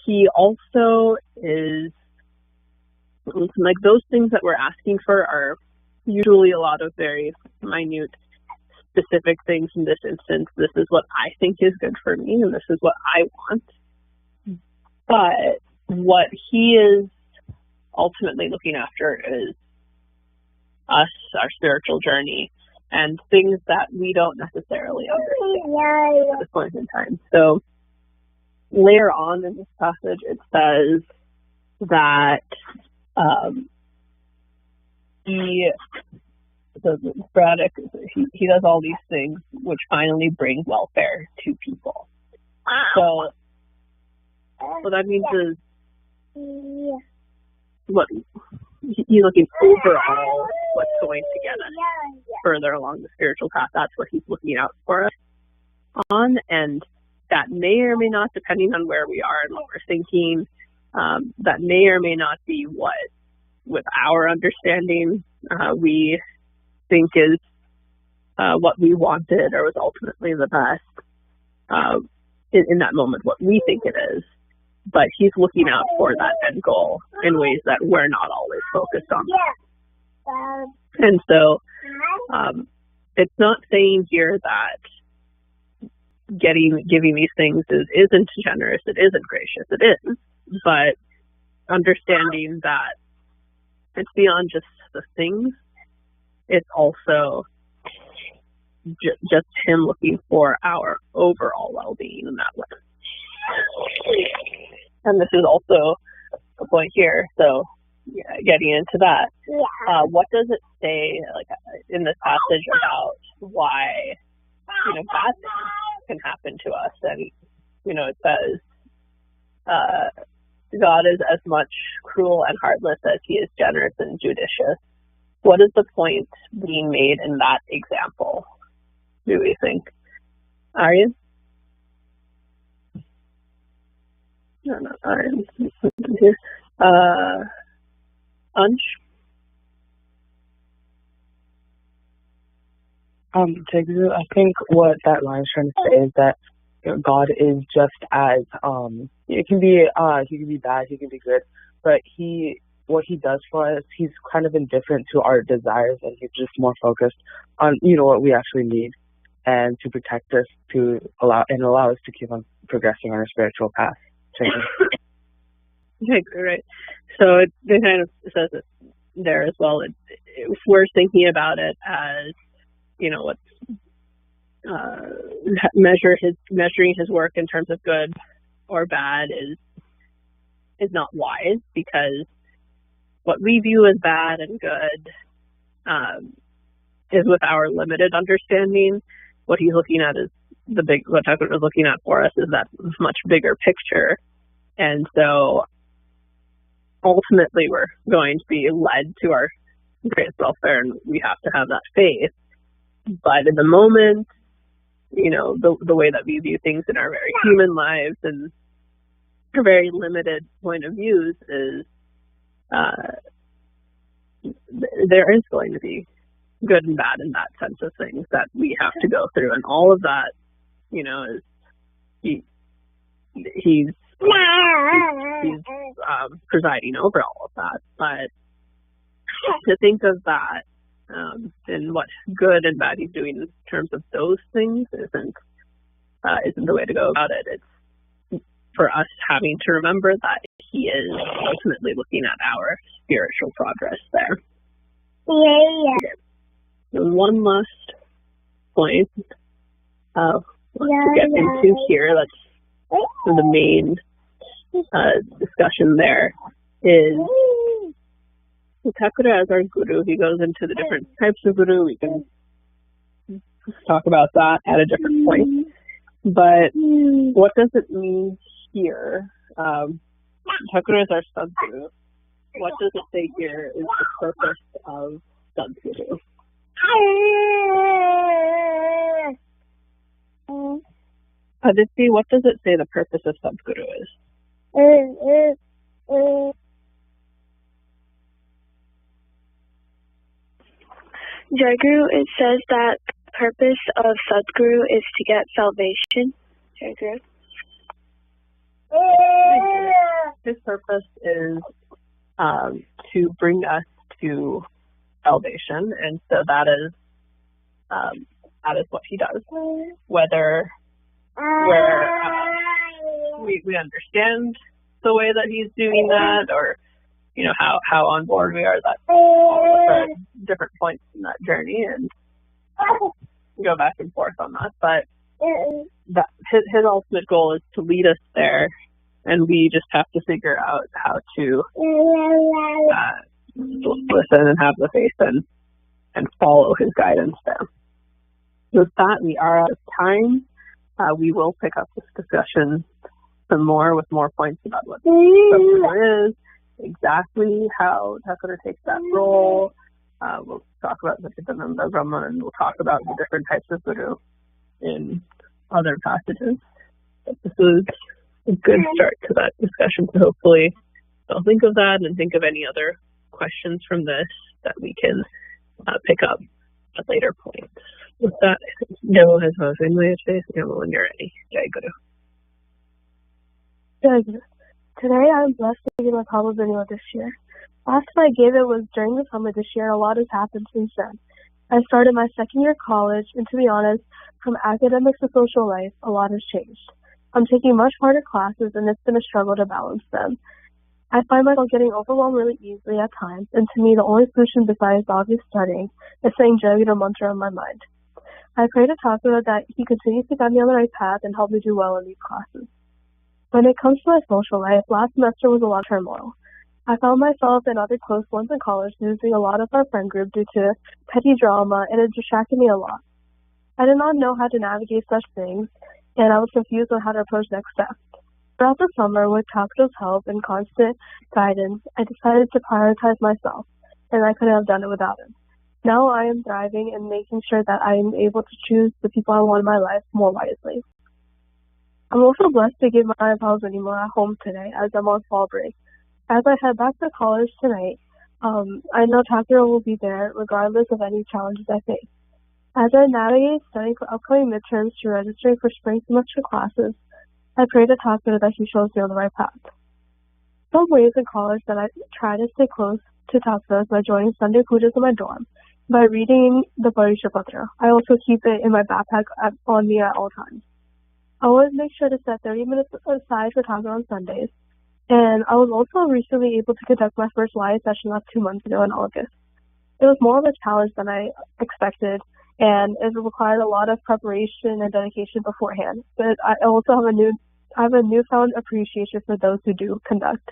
he also is like, those things that we're asking for are usually a lot of very minute, specific things. In this instance, this is what I think is good for me, and this is what I want. But what he is ultimately looking after is us, our spiritual journey, and things that we don't necessarily understand at this point in time. So later on in this passage, it says that he does all these things which finally bring welfare to people. So what that means is what he's looking overall what's going to get us further along the spiritual path. That's what he's looking out for us on, and that may or may not, depending on where we are and what we're thinking, that may or may not be what, with our understanding, we think is what we wanted or was ultimately the best in that moment, what we think it is. But he's looking out for that end goal in ways that we're not always focused on. And so it's not saying here that giving these things isn't generous, it isn't gracious, it is. But understanding that it's beyond just the things, it's also just him looking for our overall well-being in that way. And this is also a point here, so getting into that. What does it say, like, in this passage about why, bad things can happen to us? And, it says, God is as much cruel and heartless as he is generous and judicious. What is the point being made in that example, do we think? Aryan? No, not Aryan. Ansh? Jayaguru, I think what that line is trying to say is that God is just as it can be he can be bad, he can be good, but what he does for us, he's kind of indifferent to our desires, and he's just more focused on what we actually need, and to protect us, to allow us to keep on progressing on our spiritual path. Okay, right. So it kind of says it there as well. If we're thinking about it as what's measuring his work in terms of good or bad is not wise, because what we view as bad and good is with our limited understanding. What he's looking at is what Jayaguru is looking at for us is that much bigger picture. And so ultimately we're going to be led to our greatest welfare, and we have to have that faith. But in the moment, the way that we view things in our very human lives and our very limited point of views is there is going to be good and bad in that sense of things that we have to go through, and all of that, is he's presiding over all of that. But to think of that and what good and bad he's doing in terms of those things isn't isn't the way to go about it. It's for us having to remember that he is ultimately looking at our spiritual progress there. One last point to get into here, that's the main discussion there, is Thakura as our guru. He goes into the different types of guru. We can talk about that at a different point. But what does it mean here? Thakura is our Sadguru. What does it say here is the purpose of Sadguru? Aditi, what does it say the purpose of Sadguru is? Jayaguru, it says that the purpose of Sadguru is to get salvation. Jayaguru. His purpose is to bring us to salvation, and so that is what he does. Whether we understand the way that he's doing that, or how on board we are, that's all at different points in that journey, and go back and forth on that. But that his ultimate goal is to lead us there, and we just have to figure out how to listen and have the faith and follow his guidance there. With that, we are out of time. We will pick up this discussion some more with more points about what Sadguru is, exactly how Thakura takes that role. We'll talk about Satchidananda Brahman, and we'll talk about the different types of guru in other passages. But this is a good start to that discussion. So hopefully they'll think of that and think of any other questions from this that we can pick up at later points. With that, Joe has spoken today. When you're ready, Jayaguru. Jayaguru. Today I am blessed to give my Pablo video this year. Last time I gave it was during the summer this year, and a lot has happened since then. I started my second year of college, and to be honest, from academics to social life, a lot has changed. I'm taking much harder classes, and it's been a struggle to balance them. I find myself getting overwhelmed really easily at times, and to me the only solution besides obvious studying is saying Jayaguru mantra in my mind. I pray to Thakura that he continues to guide me on the right path and help me do well in these classes. When it comes to my social life, last semester was a lot of turmoil. I found myself and other close ones in college losing a lot of our friend group due to petty drama, and it distracted me a lot. I did not know how to navigate such things, and I was confused on how to approach next steps. Throughout the summer, with Thakura's help and constant guidance, I decided to prioritize myself, and I couldn't have done it without him. Now I am thriving and making sure that I am able to choose the people I want in my life more wisely. I'm also blessed to give my pals anymore at home today as I'm on fall break. As I head back to college tonight, I know Thakura will be there regardless of any challenges I face. As I navigate studying for upcoming midterms to registering for spring semester classes, I pray to Thakura that he shows me on the right path. Some ways in college that I try to stay close to Thakura is by joining Sunday Pujas in my dorm, by reading the Parisha Patra. I also keep it in my backpack on me at all times. I always make sure to set 30 minutes aside for Thakura on Sundays. And I was also recently able to conduct my first live session 2 months ago in August. It was more of a challenge than I expected, and it required a lot of preparation and dedication beforehand. But I also have a newfound appreciation for those who do conduct.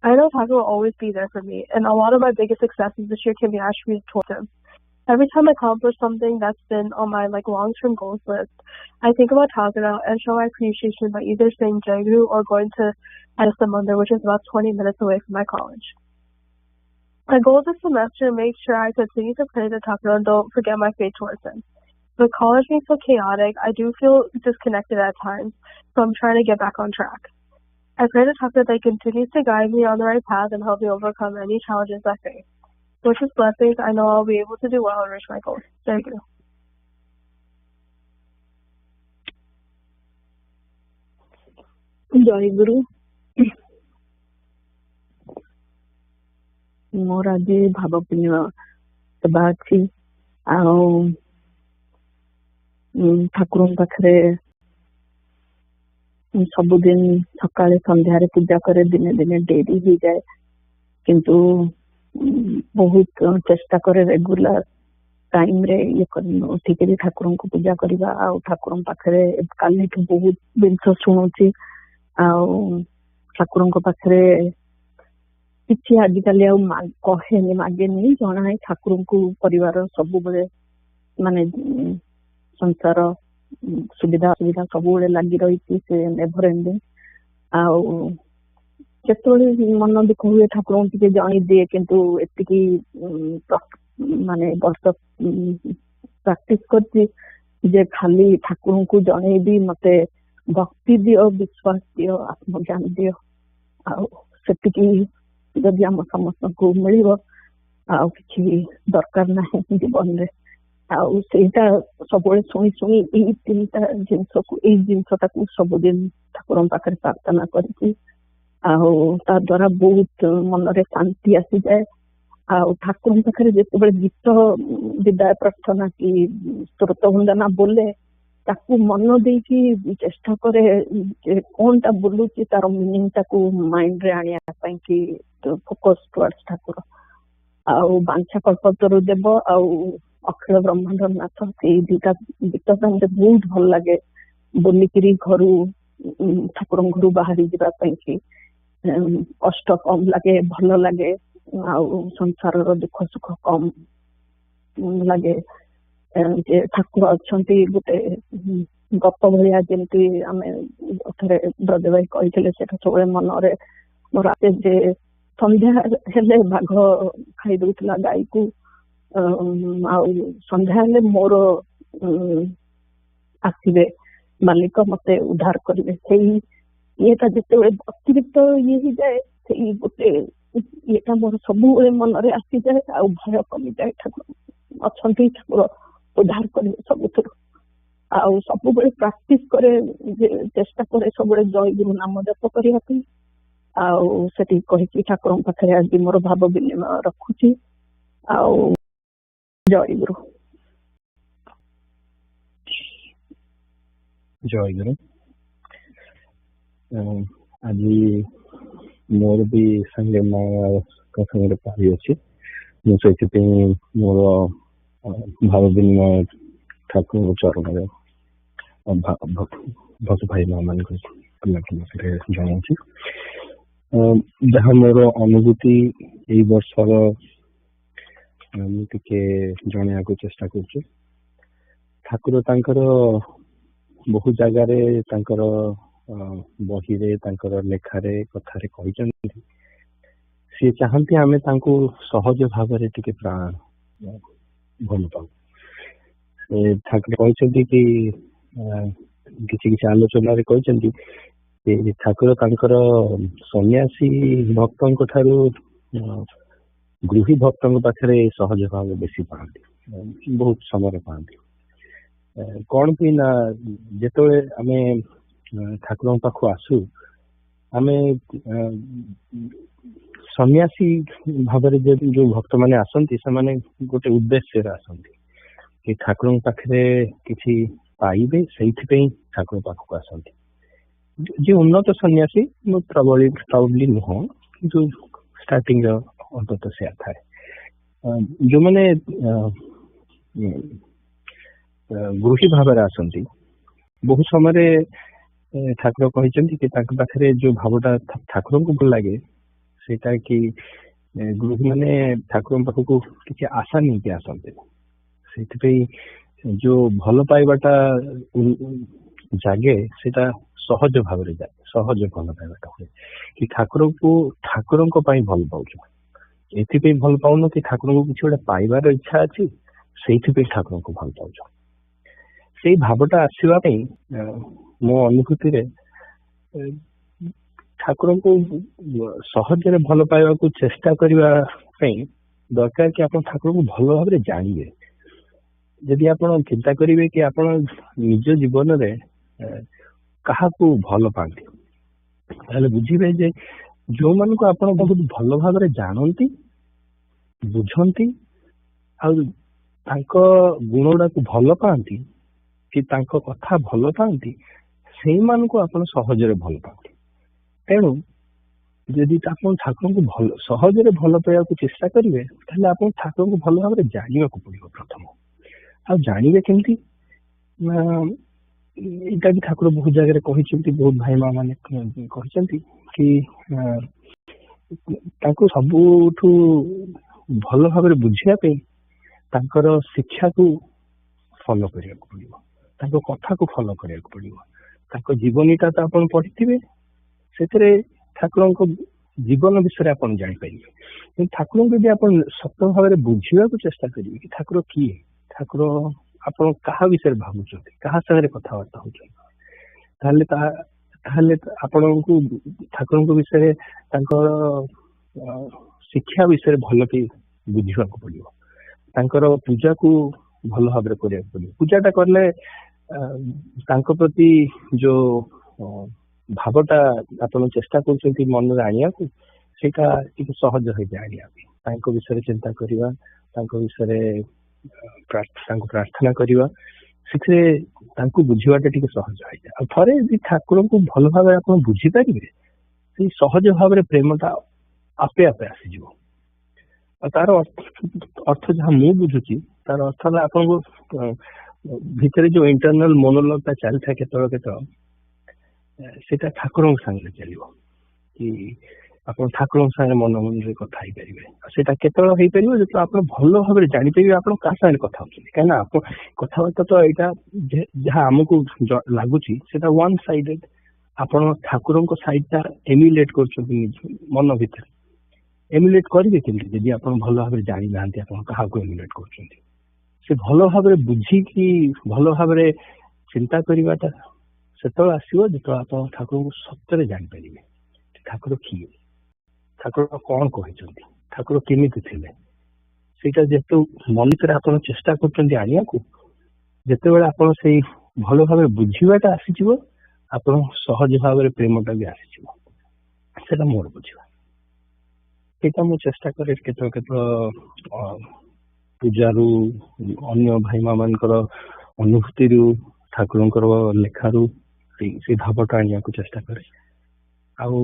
I know Thakura will always be there for me, and a lot of my biggest successes this year can be attributed towards him. Every time I accomplish something that's been on my long-term goals list, I think about Thakura and show my appreciation by either saying Jayaguru or going to Mandir, which is about 20 minutes away from my college. My goal this semester is to make sure I continue to pray to Thakura and don't forget my faith towards him. With college being so chaotic, I do feel disconnected at times, so I'm trying to get back on track. I pray to Thakura that he continues to guide me on the right path and help me overcome any challenges I face. With his blessings, I know I'll be able to do well and reach my goals. Jayaguru. Jayaguru. ମୋର ଆଜି ଭାବପୂର୍ଣ୍ଣ ସଭା ଅଛି ଆଉ ଠାକୁରଙ୍କ ପାଖରେ ସବୁଦିନ ସକାଳେ ସନ୍ଧ୍ୟାରେ ପୂଜା କରେ, ଦିନେ ଦିନେ ଡେରି ହେଇଯାଏ, କିନ୍ତୁ ବହୁତ ଚେଷ୍ଟା କରେ ରେଗୁଲାର ଟାଇମ ରେ ଇଏ ଉଠିକରି ଠାକୁରଙ୍କୁ ପୂଜା କରିବା। ଆଉ ଠାକୁରଙ୍କ ପାଖରେ କାଲିଠୁ ବହୁତ ଜିନିଷ ଶୁଣୁଛି, ଆଉ ଠାକୁରଙ୍କ ପାଖରେ କିଛି ଆଜିକାଲି ଆଉ କହେନି, ମାଗେନି, ଜଣାଏ ଠାକୁରଙ୍କୁ ପରିବାର ସବୁବେଳେ ମାନେ ସଂସାର ସୁବିଧା ଅସୁବିଧା ସବୁବେଳେ ଲାଗି ରହିଛି, ସେ ନେଭର ଏଣ୍ଡିଂ। ଆଉ ଯେତେବେଳେ ମନ ଦୁଃଖ ହୁଏ ଠାକୁରଙ୍କୁ ଟିକେ ଜଣେଇ ଦିଏ, କିନ୍ତୁ ଏତିକି ମାନେ ବର୍ଷ ପ୍ରାକ୍ଟିସ କରିଛି ଯେ ଖାଲି ଠାକୁରଙ୍କୁ ଜଣେଇବି, ମତେ ଭକ୍ତି ଦିଅ, ବିଶ୍ୱାସ ଦିଅ, ଆତ୍ମଜ୍ଞାନ ଦିଅ। ଆଉ ସେତିକି ଯଦି ଆମ ସମସ୍ତଙ୍କୁ ମିଳିବ ଆଉ କିଛି ଦରକାର ନାହିଁ ଜୀବନରେ। ଆଉ ସେଇଟା ସବୁବେଳେ ଶୁଣି ଶୁଣି ଏଇ ତିନିଟା ଜିନିଷକୁ, ଏଇ ଜିନିଷଟାକୁ ସବୁଦିନ ଠାକୁରଙ୍କ ପାଖରେ ପ୍ରାର୍ଥନା କରିଛି। ଆଉ ତା ଦ୍ଵାରା ବହୁତ ମନରେ ଶାନ୍ତି ଆସିଯାଏ। ଆଉ ଠାକୁରଙ୍କ ପାଖରେ ଯେତେବେଳେ ଗୀତ ବିଦାୟ ପ୍ରାର୍ଥନା କି ସ୍ତୋତ୍ର ବନ୍ଦନା ବୋଲେ, ତାକୁ ମନ ଦେଇକି ଚେଷ୍ଟା କରେ ଯେ କଣଟା ବୋଲୁଛି ତାର ମିନିଂ ଟାକୁ ମାଇଣ୍ଡ ରେ ଆଣିବା ପାଇଁ କି ଫୋକସ ଟୁୱାର୍ଡସ୍ ଠାକୁର। ଆଉ ବାଞ୍ଛା କଳ୍ପତରୁ ଦେବ ଆଉ ଅଖିଳ ବ୍ରହ୍ମାଣ୍ଡ ନାଥ, ସେଇ ଦିଟା ଗୀତଟା ମତେ ବହୁତ ଭଲ ଲାଗେ ବୋଲିକିରି ଘରୁ ଠାକୁରଙ୍କ ଘରୁ ବାହାରି ଯିବା ପାଇଁ କି କଷ୍ଟ କମ ଲାଗେ, ଭଲ ଲାଗେ, ଆଉ ସଂସାରର ଦୁଃଖ ସୁଖ କମ ଲାଗେ। ଯେ ଠାକୁର ଅଛନ୍ତି ଗୋଟେ ଗପ ଭଳିଆ, ଯେମିତି ଆମେ ଥରେ ବ୍ରଜ ଭାଇ କହିଥିଲେ, ସେଟା ସବୁବେଳେ ମନରେ ମୋର ଆସେ ଯେ ସନ୍ଧ୍ୟା ହେଲେ ବାଘ ଖାଇ ଦଉଥିଲା ଗାଈକୁ, ଆଉ ସନ୍ଧ୍ୟା ହେଲେ ମୋର ଆସିବେ ମାଲିକ ମତେ ଉଦ୍ଧାର କରିବେ। ସେଇ ଇଏଟା ଯେତେବେଳେ ଅତିରିକ୍ତ ଇଏ ହେଇଯାଏ, ସେଇ ଗୋଟେ ଇଏଟା ମୋର ସବୁବେଳେ ମନରେ ଆସିଯାଏ, ଆଉ ଭୟ କମିଯାଏ। ଠାକୁର ଅଛନ୍ତି, ଠାକୁର ଉଦ୍ଧାର କରିବେ ସବୁଥିରୁ। ଆଉ ସବୁବେଳେ ପ୍ରାକ୍ଟିସ କରେ, ଚେଷ୍ଟା କରେ ସବୁବେଳେ ଜୟଗୁରୁ ନାମ ଜପ କରିବା ପାଇଁ। ଆଉ ସେଠି କହିକି ଠାକୁରଙ୍କ ପାଖରେ ଆଜି ମୋର ଭାବ ବିନିମୟ ରଖୁଛି। ଆଉ ଜୟଗୁରୁ। ଜୟଗୁରୁ। ଆଜି ମୋର ବି ସାଙ୍ଗେ ମାଙ୍କ ସାଙ୍ଗରେ ପାଳି ଅଛି, ମୁଁ ସେଥିପାଇଁ ମୋର ଭାବ ବିନିମୟ ଠାକୁରଙ୍କ ଚରଣରେ ଭକ୍ତ ଭାଇ ମା ମାନଙ୍କ ପାଖରେ ଜଣାଉଛି। ଯାହା ମୋର ଅନୁଭୂତି ଏଇ ବର୍ଷର ମୁଁ ଟିକେ ଜଣେଇବାକୁ ଚେଷ୍ଟା କରୁଛି। ଠାକୁର ତାଙ୍କର ବହୁ ଜାଗାରେ ତାଙ୍କର ବହିରେ, ତାଙ୍କର ଲେଖାରେ, କଥାରେ କହିଛନ୍ତି, ସିଏ ଚାହାନ୍ତି ଆମେ ତାଙ୍କୁ ସହଜ ଭାବରେ ଟିକେ ଭଲ ପାଉ। ଠାକୁର କହିଛନ୍ତି କି କିଛି କିଛି ଆଲୋଚନାରେ କହିଛନ୍ତି ଠାକୁର ତାଙ୍କର ସନ୍ନ୍ୟାସୀ ଭକ୍ତଙ୍କ ଠାରୁ ଗୃହୀ ଭକ୍ତଙ୍କ ପାଖରେ ସହଜ ଭାବ ବେଶୀ ପାଆନ୍ତି, ବହୁତ ସମୟରେ ପାଆନ୍ତି। କଣ କି ନା, ଯେତେବେଳେ ଆମେ ଠାକୁରଙ୍କ ପାଖକୁ ଆସୁ, ଆମେ ସନ୍ନ୍ୟାସୀ ଭାବରେ ଯୋଉ ଭକ୍ତ ମାନେ ଆସନ୍ତି, ସେମାନେ ଗୋଟେ ଉଦ୍ଦେଶ୍ୟରେ ଆସନ୍ତି କି ଠାକୁରଙ୍କ ପାଖରେ କିଛି ପାଇବେ, ସେଇଥିପାଇଁ ଠାକୁରଙ୍କ ପାଖକୁ ଆସନ୍ତି। ଯେ ଉନ୍ନତ ସନ୍ନ୍ୟାସୀ ପ୍ରବଳି ନୁହଁ, କିନ୍ତୁ ଷ୍ଟାର୍ଟିଂ ର ଅନ୍ତତଃ ସେୟା ଥାଏ। ଯୋଉମାନେ ଗୃହୀ ଭାବରେ ଆସନ୍ତି, ବହୁ ସମୟରେ ଠାକୁର କହିଛନ୍ତି କି ତାଙ୍କ ପାଖରେ ଯୋଉ ଭାବଟା ଠାକୁରଙ୍କୁ ଭଲ ଲାଗେ, ସେଇଟା କି ଗୃହୀ ମାନେ ଠାକୁରଙ୍କ ପାଖକୁ କିଛି ଆଶା ନେଇକି ଆସନ୍ତି। ସେଇଥିପାଇଁ ଯୋଉ ଭଲ ପାଇବାଟା ଜାଗେ, ସେଇଟା ସହଜ ଭାବରେ ଯାଏ, ସହଜ ଭଲ ପାଇବାଟା ହୁଏ କି ଠାକୁରଙ୍କ ପାଇଁ ଭଲ ପାଉଛୁ, ଏଥିପାଇଁ ଭଲ ପାଉନ କି ଠାକୁରଙ୍କୁ କିଛି ଗୋଟେ ପାଇବାର ଇଚ୍ଛା ଅଛି, ସେଇଥିପାଇଁ ଠାକୁରଙ୍କୁ ଭଲ ପାଉଛୁ। ସେଇ ଭାବଟା ଆସିବା ପାଇଁ ମୋ ଅନୁଭୂତିରେ ଠାକୁରଙ୍କୁ ସହଜରେ ଭଲ ପାଇବାକୁ ଚେଷ୍ଟା କରିବା ପାଇଁ ଦରକାର କି ଆପଣ ଠାକୁରଙ୍କୁ ଭଲ ଭାବରେ ଜାଣିବେ। ଯଦି ଆପଣ ଚିନ୍ତା କରିବେ କି ଆପଣ ନିଜ ଜୀବନରେ କାହାକୁ ଭଲ ପାଆନ୍ତି, ତାହେଲେ ବୁଝିବେ ଯେ ଯୋଉମାନଙ୍କୁ ଆପଣ ବହୁତ ଭଲ ଭାବରେ ଜାଣନ୍ତି, ବୁଝନ୍ତି, ଆଉ ତାଙ୍କ ଗୁଣ ଗୁଡାକୁ ଭଲ ପାଆନ୍ତି, କି ତାଙ୍କ କଥା ଭଲ ପାଆନ୍ତି, ସେଇମାନଙ୍କୁ ଆପଣ ସହଜରେ ଭଲ ପାଆନ୍ତି। ତେଣୁ ଯଦି ଆପଣ ଠାକୁରଙ୍କୁ ସହଜରେ ଭଲ ପାଇବାକୁ ଚେଷ୍ଟା କରିବେ ତାହେଲେ ଆପଣ ଠାକୁରଙ୍କୁ ଭଲ ଭାବରେ ଜାଣିବାକୁ ପଡିବ ପ୍ରଥମ। ଆଉ ଜାଣିବେ କେମିତି ନା ଏଇଟା ବି ଠାକୁର ବହୁତ ଜାଗାରେ କହିଛନ୍ତି, ବହୁତ ଭାଇ ମା ମାନେ କହିଛନ୍ତି କି ତାଙ୍କୁ ସବୁଠୁ ଭଲ ଭାବରେ ବୁଝିବା ପାଇଁ ତାଙ୍କର ଶିକ୍ଷାକୁ ଫଲୋ କରିବାକୁ ପଡିବ, ତାଙ୍କ କଥାକୁ ଫଲୋ କରିବାକୁ ପଡିବ। ତାଙ୍କ ଜୀବନୀଟା ତ ଆପଣ ପଢିଥିବେ, ସେଥିରେ ଠାକୁରଙ୍କ ଜୀବନ ବିଷୟରେ ଆପଣ ଜାଣିପାରିବେ। କିନ୍ତୁ ଠାକୁରଙ୍କୁ ଯଦି ଆପଣ ସତ ଭାବରେ ବୁଝିବାକୁ ଚେଷ୍ଟା କରିବେ କି ଠାକୁର କିଏ, ଠାକୁର ଆପଣ କାହା ବିଷୟରେ ଭାବୁଛନ୍ତି, କାହା ସାଙ୍ଗରେ କଥାବାର୍ତ୍ତା ହଉଛନ୍ତି, ତାହେଲେ ଆପଣଙ୍କୁ ଠାକୁରଙ୍କ ବିଷୟରେ ତାଙ୍କର ଶିକ୍ଷା ବିଷୟରେ ଭଲ କି ବୁଝିବାକୁ ପଡିବ। ତାଙ୍କର ପୂଜାକୁ ଭଲ ଭାବରେ କରିବାକୁ ପଡିବ। ପୂଜାଟା କଲେ ତାଙ୍କ ପ୍ରତି ଯୋଉ ଭାବଟା ଆପଣ ଚେଷ୍ଟା କରୁଛନ୍ତି ମନରେ ଆଣିବାକୁ, ସେଇଟା ଟିକେ ସହଜ ହେଇଯାଏ ଆଣିବା ପାଇଁ। ତାଙ୍କ ବିଷୟରେ ଚିନ୍ତା କରିବା, ତାଙ୍କ ବିଷୟରେ ତାଙ୍କୁ ପ୍ରାର୍ଥନା କରିବା, ସେଥିରେ ତାଙ୍କୁ ବୁଝିବାଟା ଟିକେ ସହଜ ହେଇଯାଏ। ଆଉ ଥରେ ଯଦି ଠାକୁରଙ୍କୁ ଭଲ ଭାବରେ ଆପଣ ବୁଝିପାରିବେ, ସେଇ ସହଜ ଭାବରେ ପ୍ରେମଟା ଆପେ ଆପେ ଆସିଯିବ। ଆଉ ତାର ଅର୍ଥ ଯାହା ମୁଁ ବୁଝୁଛି, ତାର ଅର୍ଥ ହେଲା ଆପଣଙ୍କୁ ଭିତରେ ଯୋଉ ଇଣ୍ଟରନାଲ ମୋନୋଲଗଟା ଚାଲିଥାଏ କେତେବେଳେ ସେଇଟା ଠାକୁରଙ୍କ ସାଙ୍ଗରେ ଚାଲିବ କି ଆପଣ ଠାକୁରଙ୍କ ସାଙ୍ଗରେ ମନ ମନରେ କଥା ହେଇପାରିବେ। ଆଉ ସେଇଟା କେତେବେଳେ ହେଇପାରିବ ଯେତେବେଳେ ଆପଣ ଭଲ ଭାବରେ ଜାଣିପାରିବେ ଆପଣ କାହା ସାଙ୍ଗରେ କଥା ହଉଛନ୍ତି। କାହିଁକିନା ଆପଣ କଥାବାର୍ତ୍ତା ତ ଏଇଟା ଯାହା ଆମକୁ ଲାଗୁଛି ସେଇଟା ୱାନ୍ ସାଇଡେଡ। ଆପଣ ଠାକୁରଙ୍କ ସାଇଡଟା ଏମ୍ୟୁଲେଟ କରୁଛନ୍ତି ନିଜ ମନ ଭିତରେ। ଏମ୍ୟୁଲେଟ କରିବେ କେମିତି ଯଦି ଆପଣ ଭଲ ଭାବରେ ଜାଣିନାହାନ୍ତି ଆପଣ କାହାକୁ ଏମ୍ୟୁଲେଟ କରୁଛନ୍ତି। ସେ ଭଲ ଭାବରେ ବୁଝିକି ଭଲ ଭାବରେ ଚିନ୍ତା କରିବାଟା ସେତେବେଳେ ଆସିବ ଯେତେବେଳେ ଆପଣ ଠାକୁରଙ୍କୁ ସତରେ ଜାଣିପାରିବେ। ଠାକୁର କିଏ, ଠାକୁର କଣ କହିଛନ୍ତି, ଠାକୁର କେମିତି ଥିଲେ, ସେଇଟା ଯେତେ ମନରେ ଆପଣ ଚେଷ୍ଟା କରୁଛନ୍ତି ଆଣିବାକୁ, ଯେତେବେଳେ ଆପଣ ସେଇ ଭଲ ଭାବରେ ବୁଝିବାଟା ଆସିଯିବ, ଆପଣ ସହଜ ଭାବରେ ପ୍ରେମଟା ବି ଆସିଯିବ। ସେଟା ମୋର ବୁଝିବା। ସେଇଟା ମୁଁ ଚେଷ୍ଟା କରେ କେତେବେଳେ ପୂଜାରୁ, ଅନ୍ୟ ଭାଇମା ମାନଙ୍କର ଅନୁଭୂତିରୁ, ଠାକୁରଙ୍କର ଲେଖାରୁ ସେଇ ଭାବଟା ଆଣିବାକୁ ଚେଷ୍ଟା କରେ। ଆଉ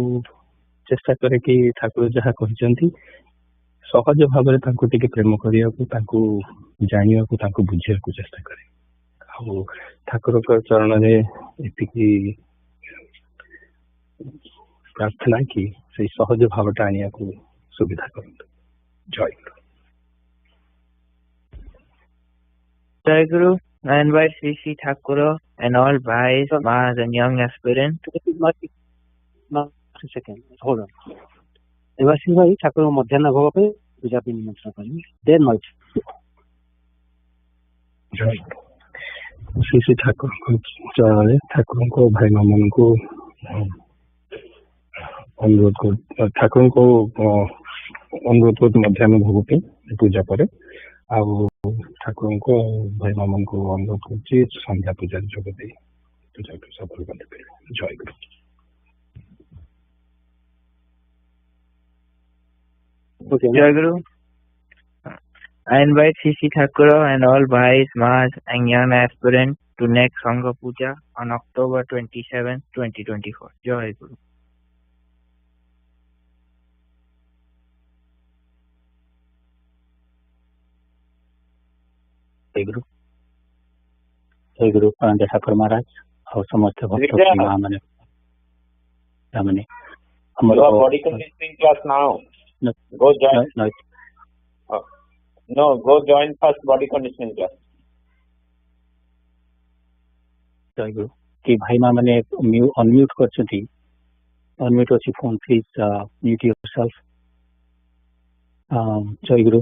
ଚେଷ୍ଟା କରେ କି ଠାକୁର ଯାହା କହିଛନ୍ତି ସହଜ ଭାବରେ ତାଙ୍କୁ ଟିକେ ପ୍ରେମ କରିବାକୁ, ତାଙ୍କୁ ଜାଣିବାକୁ, ତାଙ୍କୁ ବୁଝିବାକୁ ଚେଷ୍ଟା କରେ। ଆଉ ଠାକୁରଙ୍କ ଚରଣରେ ଏତିକି ପ୍ରାର୍ଥନା କି ସେଇ ସହଜ ଭାବଟା ଆଣିବାକୁ ସୁବିଧା କରନ୍ତୁ। ଜୟଗୁରୁ। Jayaguru, I invite Sri Thakura and all Bhais, Mahas and young aspirants. Hold on. एबार श्री भाई ठाकुर मध्याह्न भोग पे पूजा पे निमंत्रण करेंगे। देर नॉइज। जय श्री ठाकुर चरण ठाकुर को भाई मामन को अनुरोध को ठाकुर को अनुरोध को मध्याह्न भोग पे पूजा करे। ଆଉ ଠାକୁରଙ୍କ ଭାଇ ମାନଙ୍କୁ ଅନୁରୋଧ କରୁଛି ସନ୍ଧ୍ୟା ପୂଜାରେ ଯୋଗ ଦେଇ ପୂଜାକୁ ସଫଳ କରିପାରିବେ। ଜୟଗୁରୁ। Jayaguru, I invite Sri Thakura and all Bhais, Mahas and young aspirants to next Sangha Puja on October 27, 2024. Jayaguru. जय गुरु पांडे ठाकुर महाराज और समस्त भक्त माने body conditioning class now. Go join. No, go join first body conditioning class. जय गुरु कि भाई माने unmute करछथि। Unmute अछि फोन प्लीज म्यूट योरसेल्फ। जय गुरु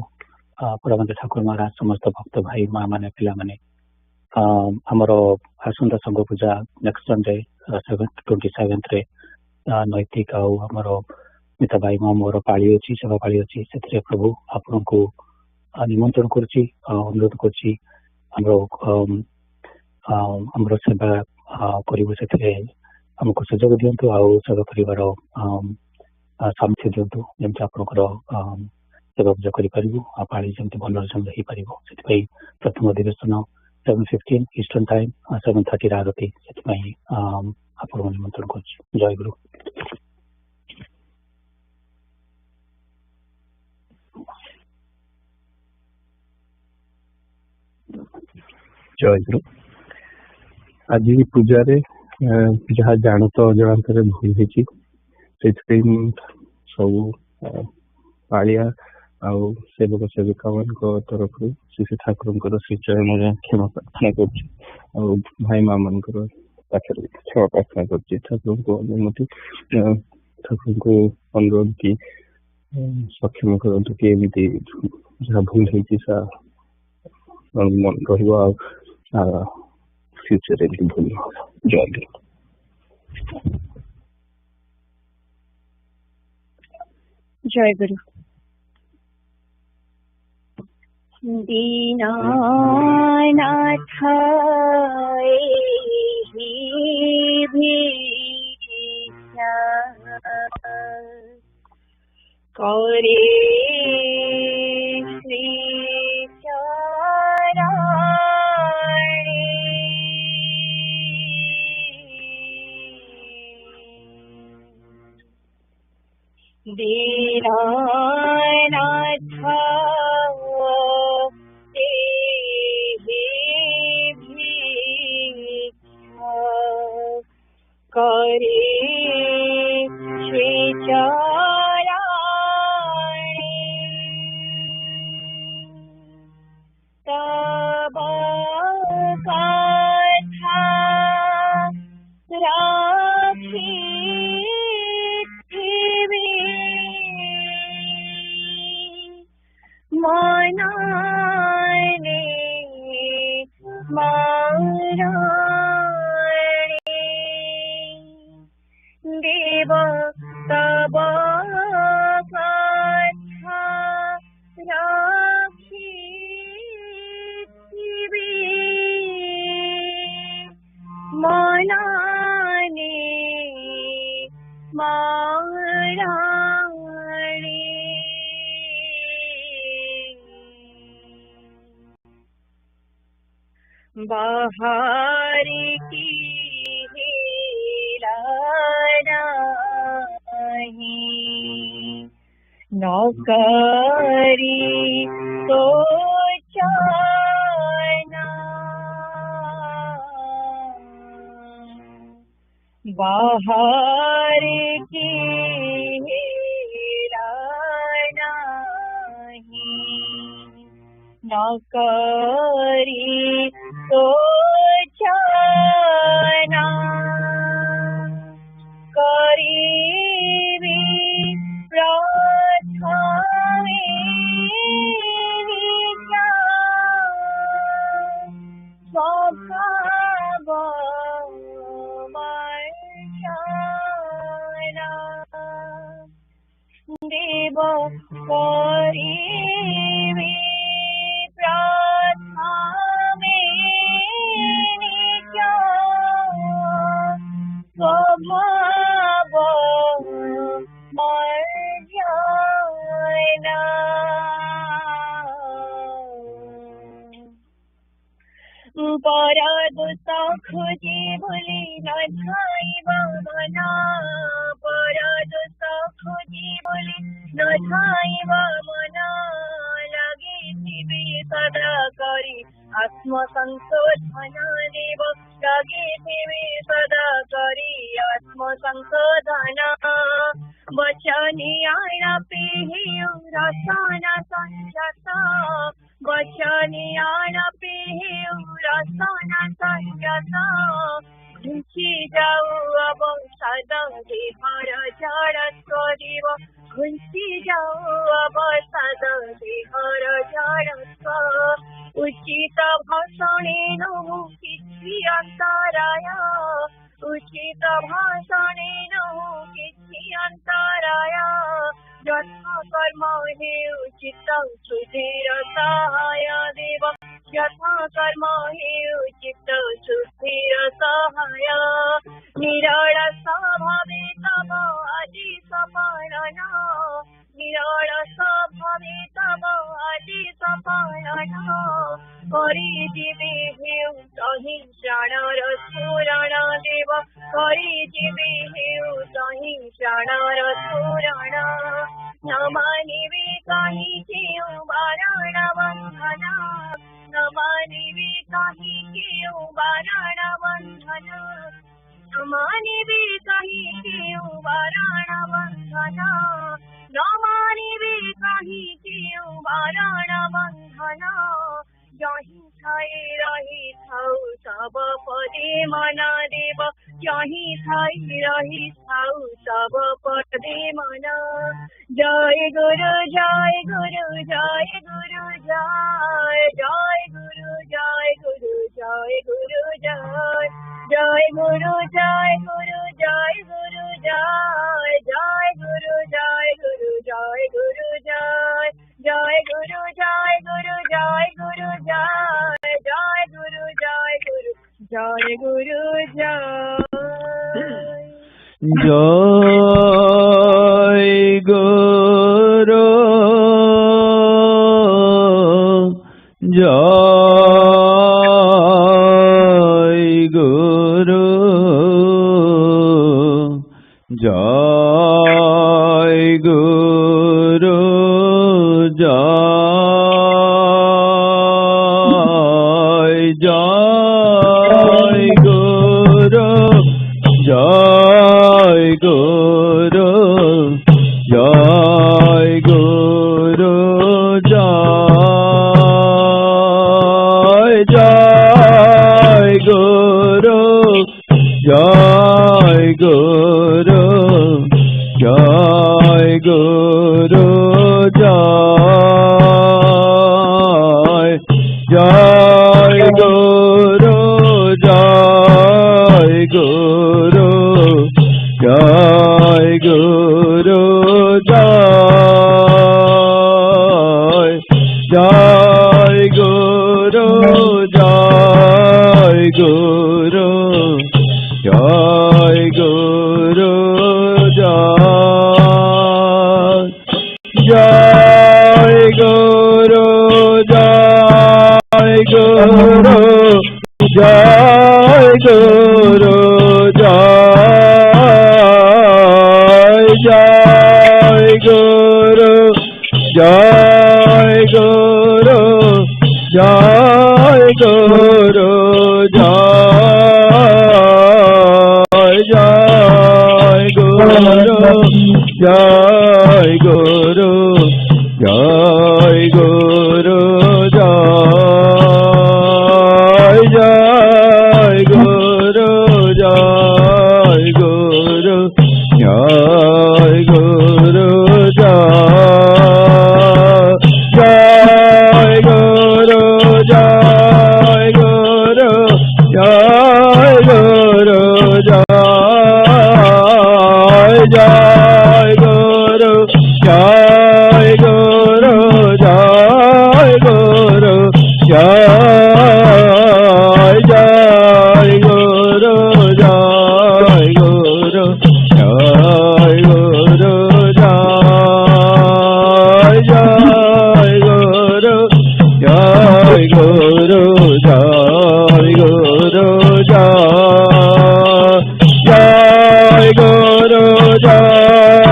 परमानंद ठाकुर महाराज समस्त भक्त भाई माँ माने पिला माने हमरो आसंता संघ पूजा नेक्स्ट संडे 27 रे नैतिक आउ हमरो मिता भाई माँ मोर पाळी अछि सेवा पाळी अछि सेथरे प्रभु आपन को निमंत्रण करछि अनुरोध करछि हमरो सेवा करिवो सेथरे हमको सुजोग दियंतु आउ सेवा करिवार सामर्थ्य दियंतु जेमति आपनकर सेवा पूजा करि परिबो आ पाळी जेमति भलर संग हेइ परिबो सेति प्रथम अधिवेशन 7:15 Eastern Time 7:30 आरती से आप निमंत्रण कर जय गुरु। जय गुरु। आज पूजा रे जहाँ जान तो अजाणत भूल होती सब पालिया आउ सेवक सेविका मान तरफ श्री ठाकुर श्री चरण क्षमा प्रार्थना कर भाई माँ मान पाखे क्षमा प्रार्थना कर ठाकुर को अनुमति ठाकुर को अनुरोध की सक्षम करतु कि एमती जहाँ भूल होती मन फ्यूचर एमती भूल जय जय गुरु। दीनानाथ भीषा करे श्री दीनानाथ करे श्री तब कथा राखी मनाने माराणे देव तब कथा राखी मनाने माराणे बाहर की नहीं नौकरी तो जाना बाहर की नहीं नौकरी तो जाना करीबी प्रथमे स्वभाव मर्यादा देव करीबी स्वभाव मर्यादा पर दुख खोजी बोली न धाइब मना पर दुख खोजी बोली न धाइब मना लगे थिबे सदा करी आत्मसंशोधन देव लगे थिबे सदा करी आत्मसंशोधन वचनियाण पेहि रसन संयत वचनियाण पेहि रसन संयत घुंची जाऊ अब सदा देहर जड़त्व देव घुंची जाऊ अब सदा देहर जड़त्व उचित भाषणे नु किछि अंतराय उचित भाषणे नु किछि अंतराय यथा कर्म हे उचित सुधीर सहाय देव यथा कर्म हे उचित सुधीर सहाय निराळ स्वभावे तव आदि सपालन निराळ स्वभावे तव आदि सपालन करि दिबे हे जीवे हेउ कहीं प्राणर पूरण न मानिवे कहीं केउ बारण बंधन न मानिवे कहीं केउ बारण बंधन न मानिवे कहीं केउ बारण बंधन न मानिवे कहीं केउ बारण बंधन यहीं थाई रही थाउ सब पदे मना देव यहीं थाई रही थाउ सब पदे मना जय गुरु जय गुरु जय गुरु जय जय गुरु जय गुरु जय गुरु जय जय गुरु जय गुरु जय गुरु जय जय गुरु जय गुरु जय गुरु जय जय गुरु जय गुरु जय गुरु जय जय गुरु जय गुरु जय गुरु जय जय गुरु जय गुरु जय गुरु जय जय गुरु जय गुरु जय गुरु जय जय गुरु जय गुरु जय गुरु जय जय गुरु जय गुरु जय गुरु जय जय गुरु जय गुरु जय गुरु जय गुरु जय गुरु जय गुरु जय जय गुरु जय गुरु जय गुरु जय जय गुरु जय गुरु जय गुरु जय जय गुरु जय गुरु जय गुरु जय गुरु जय गुरु जय गुरु जय गुरु जय गुरु जय गुरु जय जय गुरु जय गुरु जय गुरु जय जय गुरु जय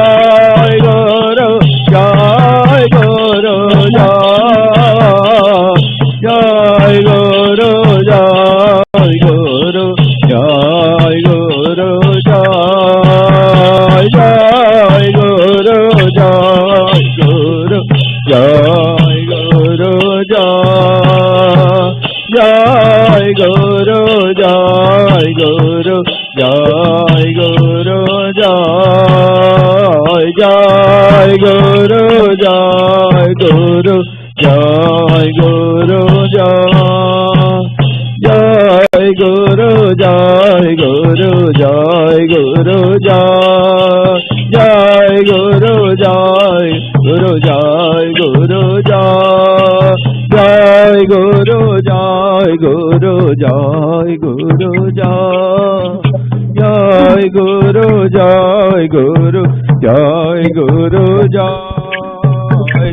गुरु जय गुरु जय गुरु जय गुरु जय गुरु जय गुरु जय गुरु जय गुरु जय गुरु जय गुरु जय गुरु जय जय गुरु जय गुरु जय गुरु जय गुरु जय गुरु जय गुरु जय जय गुरु जय गुरु जय गुरु जय गुरु जय गुरु जय गुरु जय गुरु जय गुरु जय गुरु जय गुरु जय गुरु जय गुरु जय गुरु जय गुरु जय गुरु जय